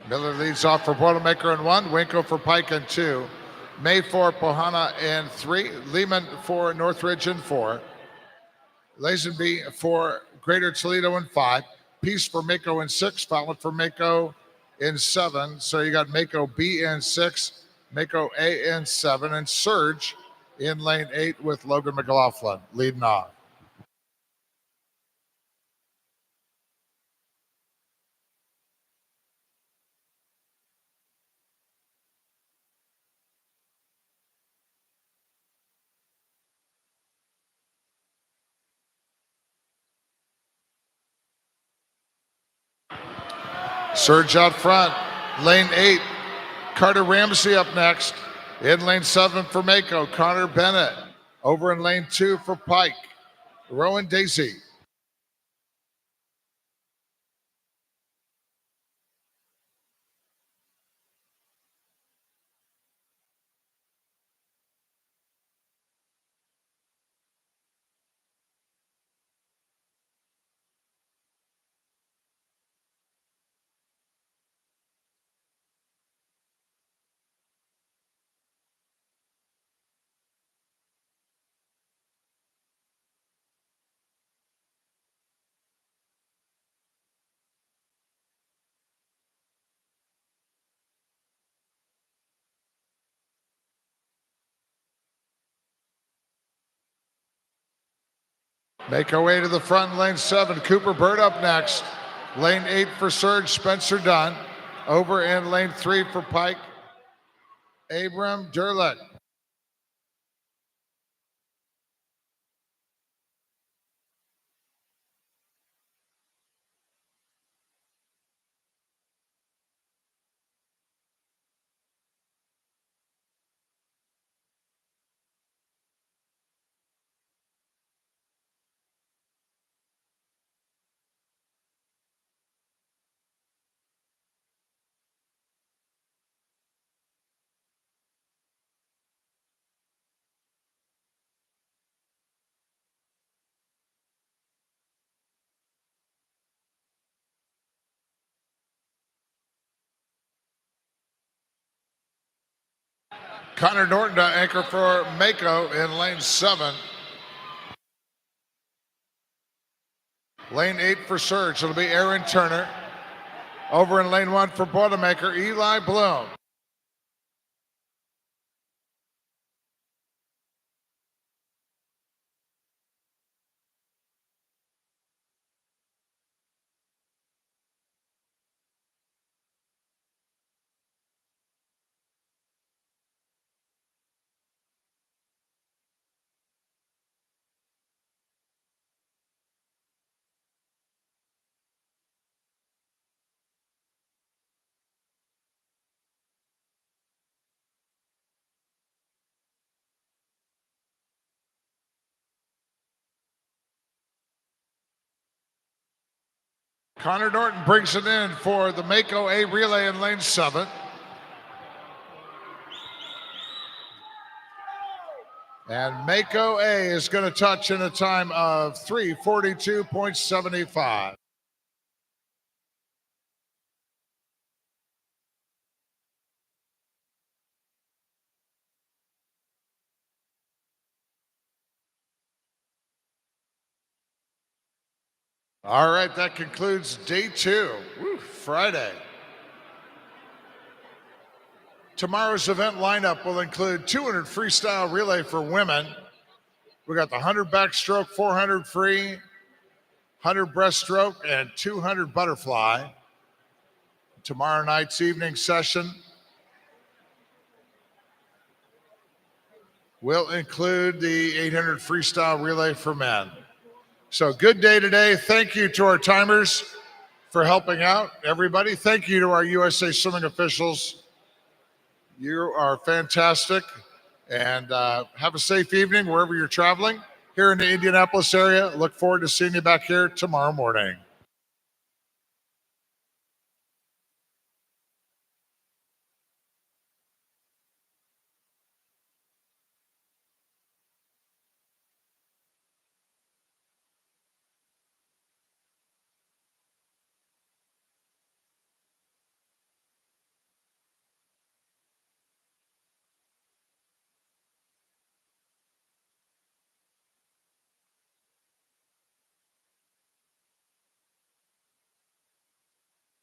Miller leads off for Boilermaker in 1, Winko for Pike in 2, May for Pohana in 3, Lehman for Northridge in 4, Lazenby for Greater Toledo in 5, Peace for Mako in 6, Fallon for Mako in 7. So you got Mako B in 6, Mako A in 7, and Surge in lane 8 with Logan McLaughlin leading off. Surge out front, lane 8, Carter Ramsey up next. In lane 7 for Mako, Connor Bennett. Over in lane 2 for Pike, Rowan Daisy. Make our way to the front in lane 7. Cooper Bird up next. Lane 8 for Surge, Spencer Dunn. Over in lane 3 for Pike, Abram Durlett. Connor Norton to anchor for Mako in lane 7. Lane 8 for Surge, it'll be Aaron Turner. Over in lane 1 for Boilermaker, Eli Bloom. Connor Norton brings it in for the Mako A relay in lane 7. And Mako A is going to touch in a time of 3:42.75. All right, that concludes day 2. Woo, Friday. Tomorrow's event lineup will include 200 freestyle relay for women. We got the 100 backstroke, 400 free, 100 breaststroke, and 200 butterfly. Tomorrow night's evening session will include the 800 freestyle relay for men. So good day today. Thank you to our timers for helping out, everybody. Thank you to our USA Swimming officials. You are fantastic. And have a safe evening wherever you're traveling. Here in the Indianapolis area, look forward to seeing you back here tomorrow morning.